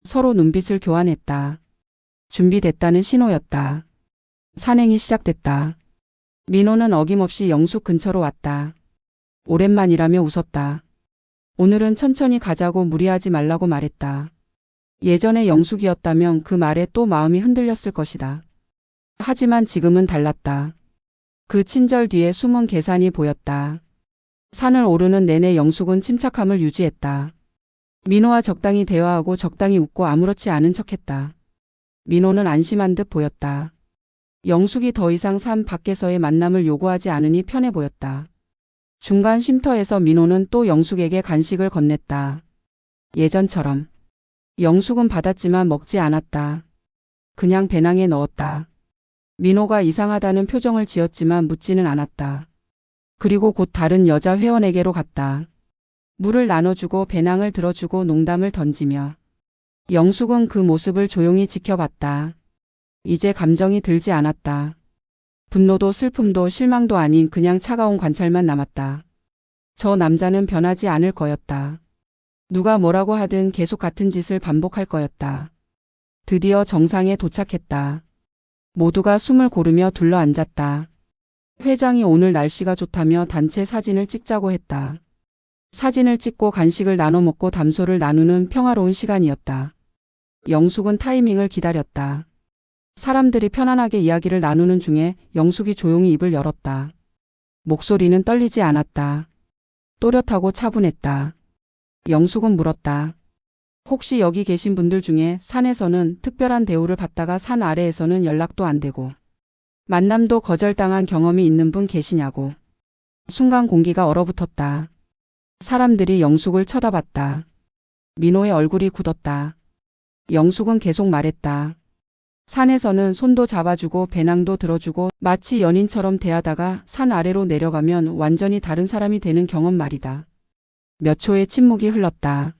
서로 눈빛을 교환했다. 준비됐다는 신호였다. 산행이 시작됐다. 민호는 어김없이 영숙 근처로 왔다. 오랜만이라며 웃었다. 오늘은 천천히 가자고 무리하지 말라고 말했다. 예전에 영숙이었다면 그 말에 또 마음이 흔들렸을 것이다. 하지만 지금은 달랐다. 그 친절 뒤에 숨은 계산이 보였다. 산을 오르는 내내 영숙은 침착함을 유지했다. 민호와 적당히 대화하고 적당히 웃고 아무렇지 않은 척했다. 민호는 안심한 듯 보였다. 영숙이 더 이상 산 밖에서의 만남을 요구하지 않으니 편해 보였다. 중간 쉼터에서 민호는 또 영숙에게 간식을 건넸다. 예전처럼. 영숙은 받았지만 먹지 않았다. 그냥 배낭에 넣었다. 민호가 이상하다는 표정을 지었지만 묻지는 않았다. 그리고 곧 다른 여자 회원에게로 갔다. 물을 나눠주고 배낭을 들어주고 농담을 던지며. 영숙은 그 모습을 조용히 지켜봤다. 이제 감정이 들지 않았다. 분노도 슬픔도 실망도 아닌 그냥 차가운 관찰만 남았다. 저 남자는 변하지 않을 거였다. 누가 뭐라고 하든 계속 같은 짓을 반복할 거였다. 드디어 정상에 도착했다. 모두가 숨을 고르며 둘러앉았다. 회장이 오늘 날씨가 좋다며 단체 사진을 찍자고 했다. 사진을 찍고 간식을 나눠 먹고 담소를 나누는 평화로운 시간이었다. 영숙은 타이밍을 기다렸다. 사람들이 편안하게 이야기를 나누는 중에 영숙이 조용히 입을 열었다. 목소리는 떨리지 않았다. 또렷하고 차분했다. 영숙은 물었다. 혹시 여기 계신 분들 중에 산에서는 특별한 대우를 받다가 산 아래에서는 연락도 안 되고 만남도 거절당한 경험이 있는 분 계시냐고. 순간 공기가 얼어붙었다. 사람들이 영숙을 쳐다봤다. 민호의 얼굴이 굳었다. 영숙은 계속 말했다. 산에서는 손도 잡아주고 배낭도 들어주고 마치 연인처럼 대하다가 산 아래로 내려가면 완전히 다른 사람이 되는 경험 말이다. 몇 초의 침묵이 흘렀다.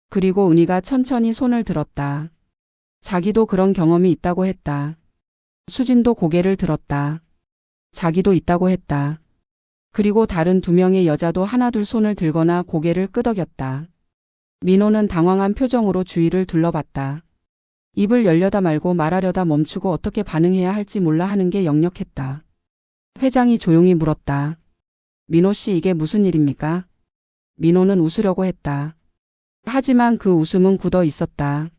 그리고 은희가 천천히 손을 들었다. 자기도 그런 경험이 있다고 했다. 수진도 고개를 들었다. 자기도 있다고 했다. 그리고 다른 두 명의 여자도 하나둘 손을 들거나 고개를 끄덕였다. 민호는 당황한 표정으로 주위를 둘러봤다. 입을 열려다 말고 말하려다 멈추고 어떻게 반응해야 할지 몰라 하는 게 역력했다. 회장이 조용히 물었다. 민호 씨 이게 무슨 일입니까? 민호는 웃으려고 했다. 하지만 그 웃음은 굳어 있었다.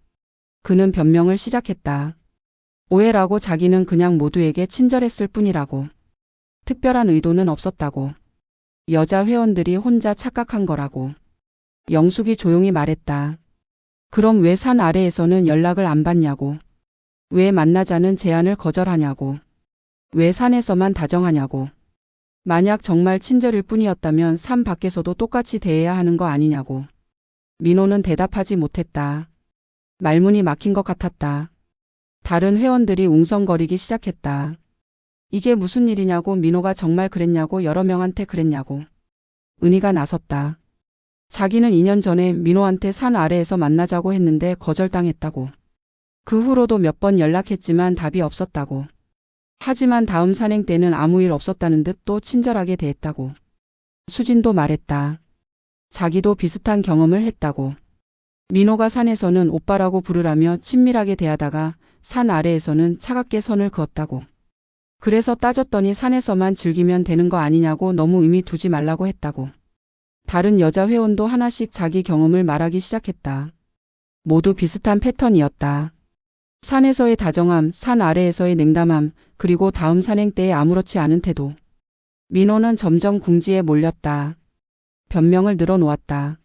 그는 변명을 시작했다. 오해라고 자기는 그냥 모두에게 친절했을 뿐이라고. 특별한 의도는 없었다고. 여자 회원들이 혼자 착각한 거라고. 영숙이 조용히 말했다. 그럼 왜 산 아래에서는 연락을 안 받냐고. 왜 만나자는 제안을 거절하냐고. 왜 산에서만 다정하냐고. 만약 정말 친절일 뿐이었다면 산 밖에서도 똑같이 대해야 하는 거 아니냐고. 민호는 대답하지 못했다. 말문이 막힌 것 같았다. 다른 회원들이 웅성거리기 시작했다. 이게 무슨 일이냐고. 민호가 정말 그랬냐고. 여러 명한테 그랬냐고. 은희가 나섰다. 자기는 2년 전에 민호한테 산 아래에서 만나자고 했는데 거절당했다고. 그 후로도 몇 번 연락했지만 답이 없었다고. 하지만 다음 산행 때는 아무 일 없었다는 듯 또 친절하게 대했다고. 수진도 말했다. 자기도 비슷한 경험을 했다고. 민호가 산에서는 오빠라고 부르라며 친밀하게 대하다가 산 아래에서는 차갑게 선을 그었다고. 그래서 따졌더니 산에서만 즐기면 되는 거 아니냐고 너무 의미 두지 말라고 했다고. 다른 여자 회원도 하나씩 자기 경험을 말하기 시작했다. 모두 비슷한 패턴이었다. 산에서의 다정함, 산 아래에서의 냉담함, 그리고 다음 산행 때의 아무렇지 않은 태도. 민호는 점점 궁지에 몰렸다. 변명을 늘어놓았다.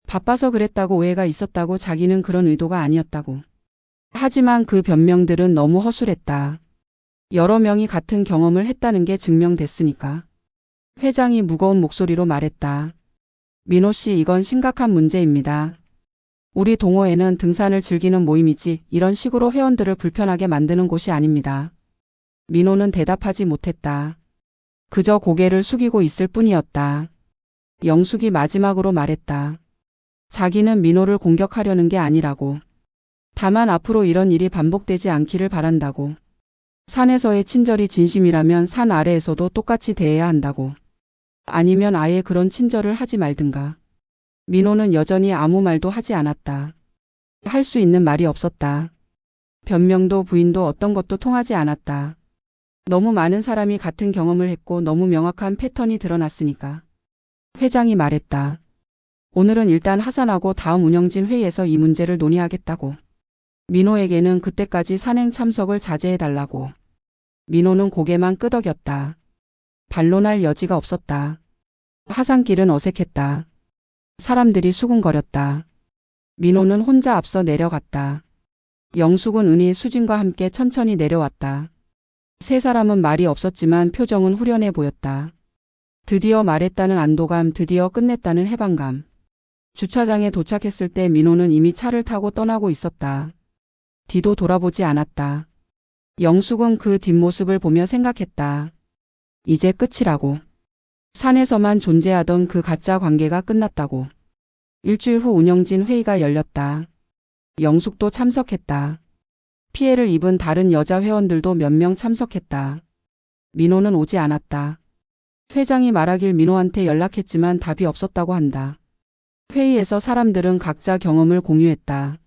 바빠서 그랬다고 오해가 있었다고 자기는 그런 의도가 아니었다고. 하지만 그 변명들은 너무 허술했다. 여러 명이 같은 경험을 했다는 게 증명됐으니까. 회장이 무거운 목소리로 말했다. 민호 씨 이건 심각한 문제입니다. 우리 동호회는 등산을 즐기는 모임이지 이런 식으로 회원들을 불편하게 만드는 곳이 아닙니다. 민호는 대답하지 못했다. 그저 고개를 숙이고 있을 뿐이었다. 영숙이 마지막으로 말했다. 자기는 민호를 공격하려는 게 아니라고. 다만 앞으로 이런 일이 반복되지 않기를 바란다고. 산에서의 친절이 진심이라면 산 아래에서도 똑같이 대해야 한다고. 아니면 아예 그런 친절을 하지 말든가. 민호는 여전히 아무 말도 하지 않았다. 할 수 있는 말이 없었다. 변명도 부인도 어떤 것도 통하지 않았다. 너무 많은 사람이 같은 경험을 했고 너무 명확한 패턴이 드러났으니까. 회장이 말했다. 오늘은 일단 하산하고 다음 운영진 회의에서 이 문제를 논의하겠다고. 민호에게는 그때까지 산행 참석을 자제해달라고. 민호는 고개만 끄덕였다. 반론할 여지가 없었다. 하산길은 어색했다. 사람들이 수군거렸다. 민호는 혼자 앞서 내려갔다. 영숙은 은희, 수진과 함께 천천히 내려왔다. 세 사람은 말이 없었지만 표정은 후련해 보였다. 드디어 말했다는 안도감, 드디어 끝냈다는 해방감. 주차장에 도착했을 때 민호는 이미 차를 타고 떠나고 있었다. 뒤도 돌아보지 않았다. 영숙은 그 뒷모습을 보며 생각했다. 이제 끝이라고. 산에서만 존재하던 그 가짜 관계가 끝났다고. 일주일 후 운영진 회의가 열렸다. 영숙도 참석했다. 피해를 입은 다른 여자 회원들도 몇 명 참석했다. 민호는 오지 않았다. 회장이 말하길 민호한테 연락했지만 답이 없었다고 한다. 회의에서 사람들은 각자 경험을 공유했다.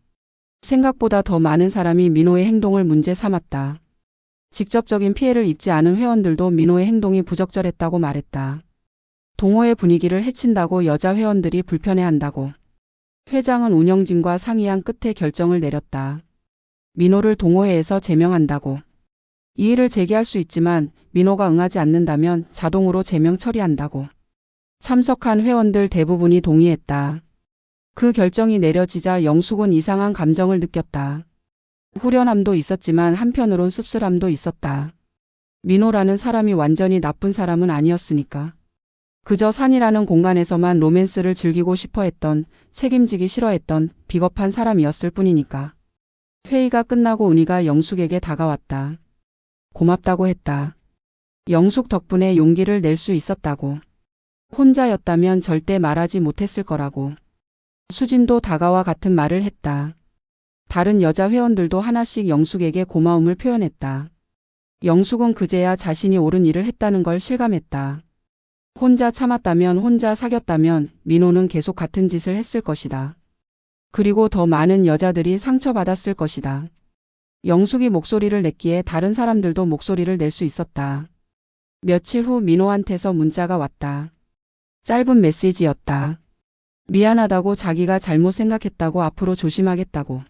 생각보다 더 많은 사람이 민호의 행동을 문제 삼았다. 직접적인 피해를 입지 않은 회원들도 민호의 행동이 부적절했다고 말했다. 동호회 분위기를 해친다고 여자 회원들이 불편해한다고. 회장은 운영진과 상의한 끝에 결정을 내렸다. 민호를 동호회에서 제명한다고. 이의를 제기할 수 있지만 민호가 응하지 않는다면 자동으로 제명 처리한다고. 참석한 회원들 대부분이 동의했다. 그 결정이 내려지자 영숙은 이상한 감정을 느꼈다. 후련함도 있었지만 한편으론 씁쓸함도 있었다. 민호라는 사람이 완전히 나쁜 사람은 아니었으니까. 그저 산이라는 공간에서만 로맨스를 즐기고 싶어 했던, 책임지기 싫어했던 비겁한 사람이었을 뿐이니까. 회의가 끝나고 은희가 영숙에게 다가왔다. 고맙다고 했다. 영숙 덕분에 용기를 낼 수 있었다고. 혼자였다면 절대 말하지 못했을 거라고. 수진도 다가와 같은 말을 했다. 다른 여자 회원들도 하나씩 영숙에게 고마움을 표현했다. 영숙은 그제야 자신이 옳은 일을 했다는 걸 실감했다. 혼자 참았다면, 혼자 사귀었다면 민호는 계속 같은 짓을 했을 것이다. 그리고 더 많은 여자들이 상처받았을 것이다. 영숙이 목소리를 냈기에 다른 사람들도 목소리를 낼 수 있었다. 며칠 후 민호한테서 문자가 왔다. 짧은 메시지였다. 미안하다고, 자기가 잘못 생각했다고, 앞으로 조심하겠다고.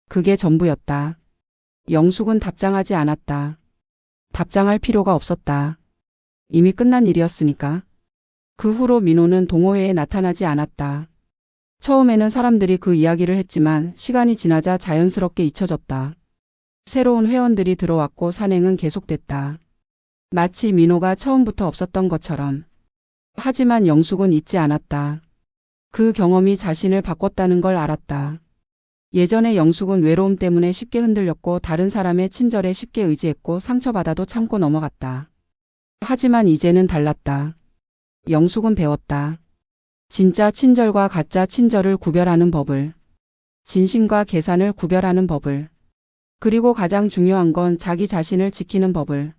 그게 전부였다. 영숙은 답장하지 않았다. 답장할 필요가 없었다. 이미 끝난 일이었으니까. 그 후로 민호는 동호회에 나타나지 않았다. 처음에는 사람들이 그 이야기를 했지만 시간이 지나자 자연스럽게 잊혀졌다. 새로운 회원들이 들어왔고 산행은 계속됐다. 마치 민호가 처음부터 없었던 것처럼. 하지만 영숙은 잊지 않았다. 그 경험이 자신을 바꿨다는 걸 알았다. 예전에 영숙은 외로움 때문에 쉽게 흔들렸고 다른 사람의 친절에 쉽게 의지했고 상처받아도 참고 넘어갔다. 하지만 이제는 달랐다. 영숙은 배웠다. 진짜 친절과 가짜 친절을 구별하는 법을. 진심과 계산을 구별하는 법을. 그리고 가장 중요한 건 자기 자신을 지키는 법을.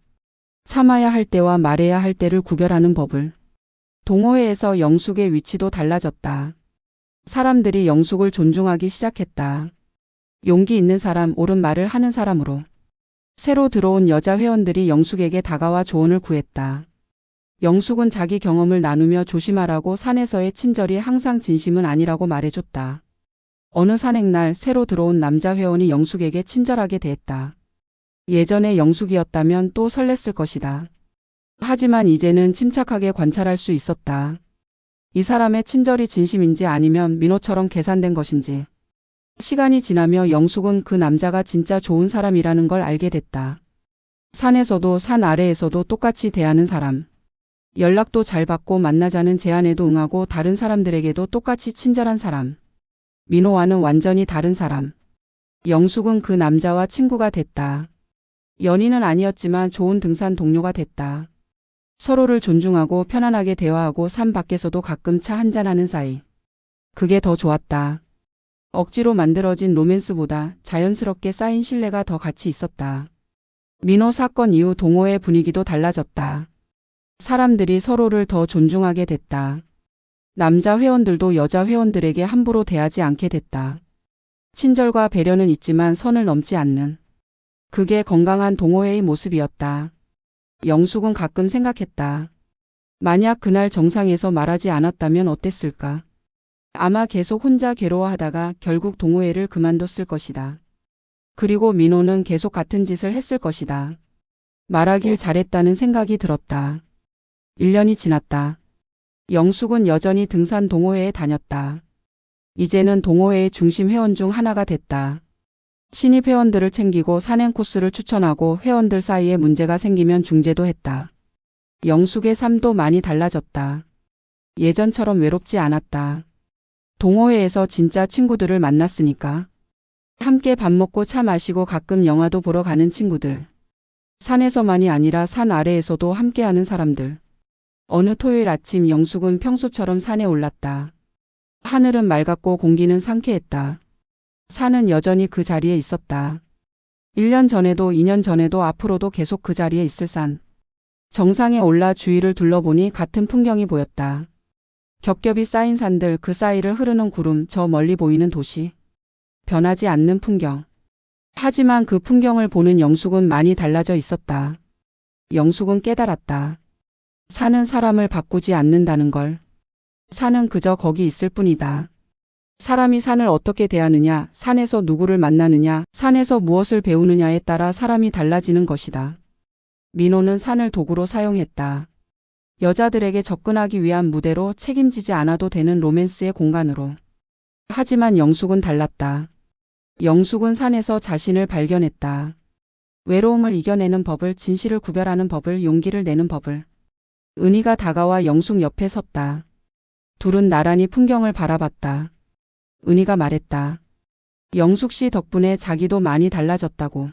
참아야 할 때와 말해야 할 때를 구별하는 법을. 동호회에서 영숙의 위치도 달라졌다. 사람들이 영숙을 존중하기 시작했다. 용기 있는 사람, 옳은 말을 하는 사람으로. 새로 들어온 여자 회원들이 영숙에게 다가와 조언을 구했다. 영숙은 자기 경험을 나누며 조심하라고, 산에서의 친절이 항상 진심은 아니라고 말해줬다. 어느 산행날 새로 들어온 남자 회원이 영숙에게 친절하게 대했다. 예전에 영숙이었다면 또 설렜을 것이다. 하지만 이제는 침착하게 관찰할 수 있었다. 이 사람의 친절이 진심인지 아니면 민호처럼 계산된 것인지. 시간이 지나며 영숙은 그 남자가 진짜 좋은 사람이라는 걸 알게 됐다. 산에서도 산 아래에서도 똑같이 대하는 사람. 연락도 잘 받고 만나자는 제안에도 응하고 다른 사람들에게도 똑같이 친절한 사람. 민호와는 완전히 다른 사람. 영숙은 그 남자와 친구가 됐다. 연인은 아니었지만 좋은 등산 동료가 됐다. 서로를 존중하고 편안하게 대화하고 산 밖에서도 가끔 차 한잔하는 사이. 그게 더 좋았다. 억지로 만들어진 로맨스보다 자연스럽게 쌓인 신뢰가 더 가치 있었다. 민호 사건 이후 동호회 분위기도 달라졌다. 사람들이 서로를 더 존중하게 됐다. 남자 회원들도 여자 회원들에게 함부로 대하지 않게 됐다. 친절과 배려는 있지만 선을 넘지 않는. 그게 건강한 동호회의 모습이었다. 영숙은 가끔 생각했다. 만약 그날 정상에서 말하지 않았다면 어땠을까? 아마 계속 혼자 괴로워하다가 결국 동호회를 그만뒀을 것이다. 그리고 민호는 계속 같은 짓을 했을 것이다. 말하길 잘했다는 생각이 들었다. 1년이 지났다. 영숙은 여전히 등산 동호회에 다녔다. 이제는 동호회의 중심 회원 중 하나가 됐다. 신입 회원들을 챙기고 산행 코스를 추천하고 회원들 사이에 문제가 생기면 중재도 했다. 영숙의 삶도 많이 달라졌다. 예전처럼 외롭지 않았다. 동호회에서 진짜 친구들을 만났으니까. 함께 밥 먹고 차 마시고 가끔 영화도 보러 가는 친구들. 산에서만이 아니라 산 아래에서도 함께하는 사람들. 어느 토요일 아침 영숙은 평소처럼 산에 올랐다. 하늘은 맑았고 공기는 상쾌했다. 산은 여전히 그 자리에 있었다. 1년 전에도 2년 전에도 앞으로도 계속 그 자리에 있을 산. 정상에 올라 주위를 둘러보니 같은 풍경이 보였다. 겹겹이 쌓인 산들, 그 사이를 흐르는 구름, 저 멀리 보이는 도시. 변하지 않는 풍경. 하지만 그 풍경을 보는 영숙은 많이 달라져 있었다. 영숙은 깨달았다. 산은 사람을 바꾸지 않는다는 걸. 산은 그저 거기 있을 뿐이다. 사람이 산을 어떻게 대하느냐, 산에서 누구를 만나느냐, 산에서 무엇을 배우느냐에 따라 사람이 달라지는 것이다. 민호는 산을 도구로 사용했다. 여자들에게 접근하기 위한 무대로, 책임지지 않아도 되는 로맨스의 공간으로. 하지만 영숙은 달랐다. 영숙은 산에서 자신을 발견했다. 외로움을 이겨내는 법을, 진실을 구별하는 법을, 용기를 내는 법을. 은희가 다가와 영숙 옆에 섰다. 둘은 나란히 풍경을 바라봤다. 은희가 말했다. 영숙 씨 덕분에 자기도 많이 달라졌다고.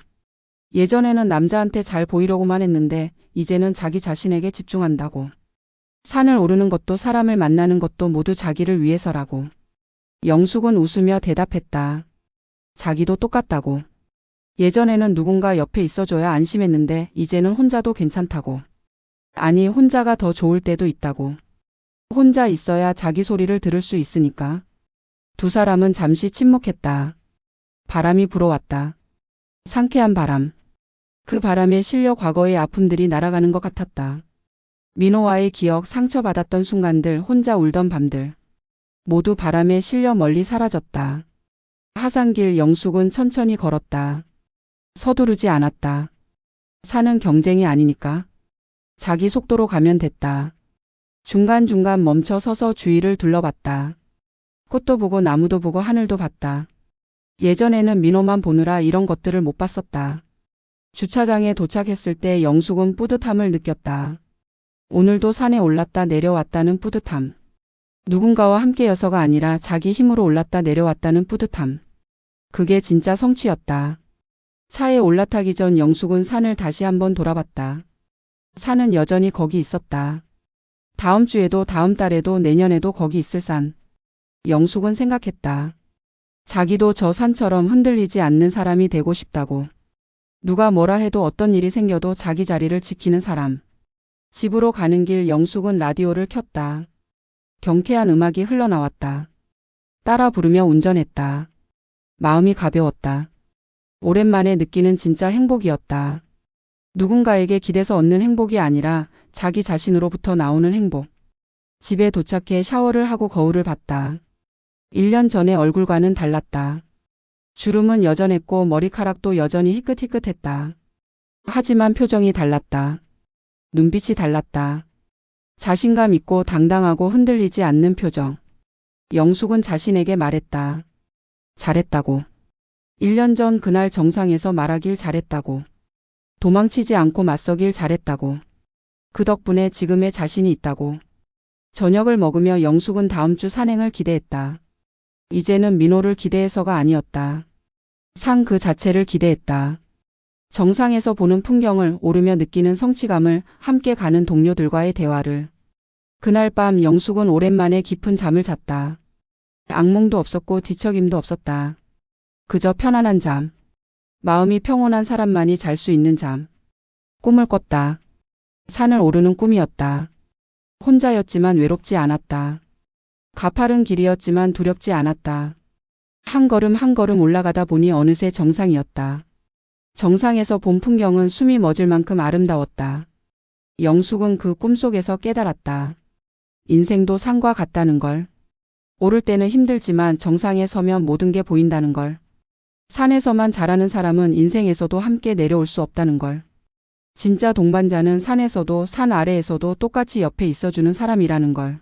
예전에는 남자한테 잘 보이려고만 했는데 이제는 자기 자신에게 집중한다고. 산을 오르는 것도 사람을 만나는 것도 모두 자기를 위해서라고. 영숙은 웃으며 대답했다. 자기도 똑같다고. 예전에는 누군가 옆에 있어줘야 안심했는데 이제는 혼자도 괜찮다고. 아니, 혼자가 더 좋을 때도 있다고. 혼자 있어야 자기 소리를 들을 수 있으니까. 두 사람은 잠시 침묵했다. 바람이 불어왔다. 상쾌한 바람. 그 바람에 실려 과거의 아픔들이 날아가는 것 같았다. 민호와의 기억, 상처받았던 순간들, 혼자 울던 밤들. 모두 바람에 실려 멀리 사라졌다. 하산길 영숙은 천천히 걸었다. 서두르지 않았다. 산은 경쟁이 아니니까. 자기 속도로 가면 됐다. 중간중간 멈춰 서서 주위를 둘러봤다. 꽃도 보고 나무도 보고 하늘도 봤다. 예전에는 민호만 보느라 이런 것들을 못 봤었다. 주차장에 도착했을 때 영숙은 뿌듯함을 느꼈다. 오늘도 산에 올랐다 내려왔다는 뿌듯함. 누군가와 함께여서가 아니라 자기 힘으로 올랐다 내려왔다는 뿌듯함. 그게 진짜 성취였다. 차에 올라타기 전 영숙은 산을 다시 한번 돌아봤다. 산은 여전히 거기 있었다. 다음 주에도 다음 달에도 내년에도 거기 있을 산. 영숙은 생각했다. 자기도 저 산처럼 흔들리지 않는 사람이 되고 싶다고. 누가 뭐라 해도 어떤 일이 생겨도 자기 자리를 지키는 사람. 집으로 가는 길 영숙은 라디오를 켰다. 경쾌한 음악이 흘러나왔다. 따라 부르며 운전했다. 마음이 가벼웠다. 오랜만에 느끼는 진짜 행복이었다. 누군가에게 기대서 얻는 행복이 아니라 자기 자신으로부터 나오는 행복. 집에 도착해 샤워를 하고 거울을 봤다. 1년 전의 얼굴과는 달랐다. 주름은 여전했고 머리카락도 여전히 희끗희끗했다. 하지만 표정이 달랐다. 눈빛이 달랐다. 자신감 있고 당당하고 흔들리지 않는 표정. 영숙은 자신에게 말했다. 잘했다고. 1년 전 그날 정상에서 말하길 잘했다고. 도망치지 않고 맞서길 잘했다고. 그 덕분에 지금의 자신이 있다고. 저녁을 먹으며 영숙은 다음 주 산행을 기대했다. 이제는 민호를 기대해서가 아니었다. 산 그 자체를 기대했다. 정상에서 보는 풍경을, 오르며 느끼는 성취감을, 함께 가는 동료들과의 대화를. 그날 밤 영숙은 오랜만에 깊은 잠을 잤다. 악몽도 없었고 뒤척임도 없었다. 그저 편안한 잠. 마음이 평온한 사람만이 잘 수 있는 잠. 꿈을 꿨다. 산을 오르는 꿈이었다. 혼자였지만 외롭지 않았다. 가파른 길이었지만 두렵지 않았다. 한 걸음 한 걸음 올라가다 보니 어느새 정상이었다. 정상에서 본 풍경은 숨이 멎을 만큼 아름다웠다. 영숙은 그 꿈속에서 깨달았다. 인생도 산과 같다는 걸. 오를 때는 힘들지만 정상에 서면 모든 게 보인다는 걸. 산에서만 자라는 사람은 인생에서도 함께 내려올 수 없다는 걸. 진짜 동반자는 산에서도 산 아래에서도 똑같이 옆에 있어주는 사람이라는 걸.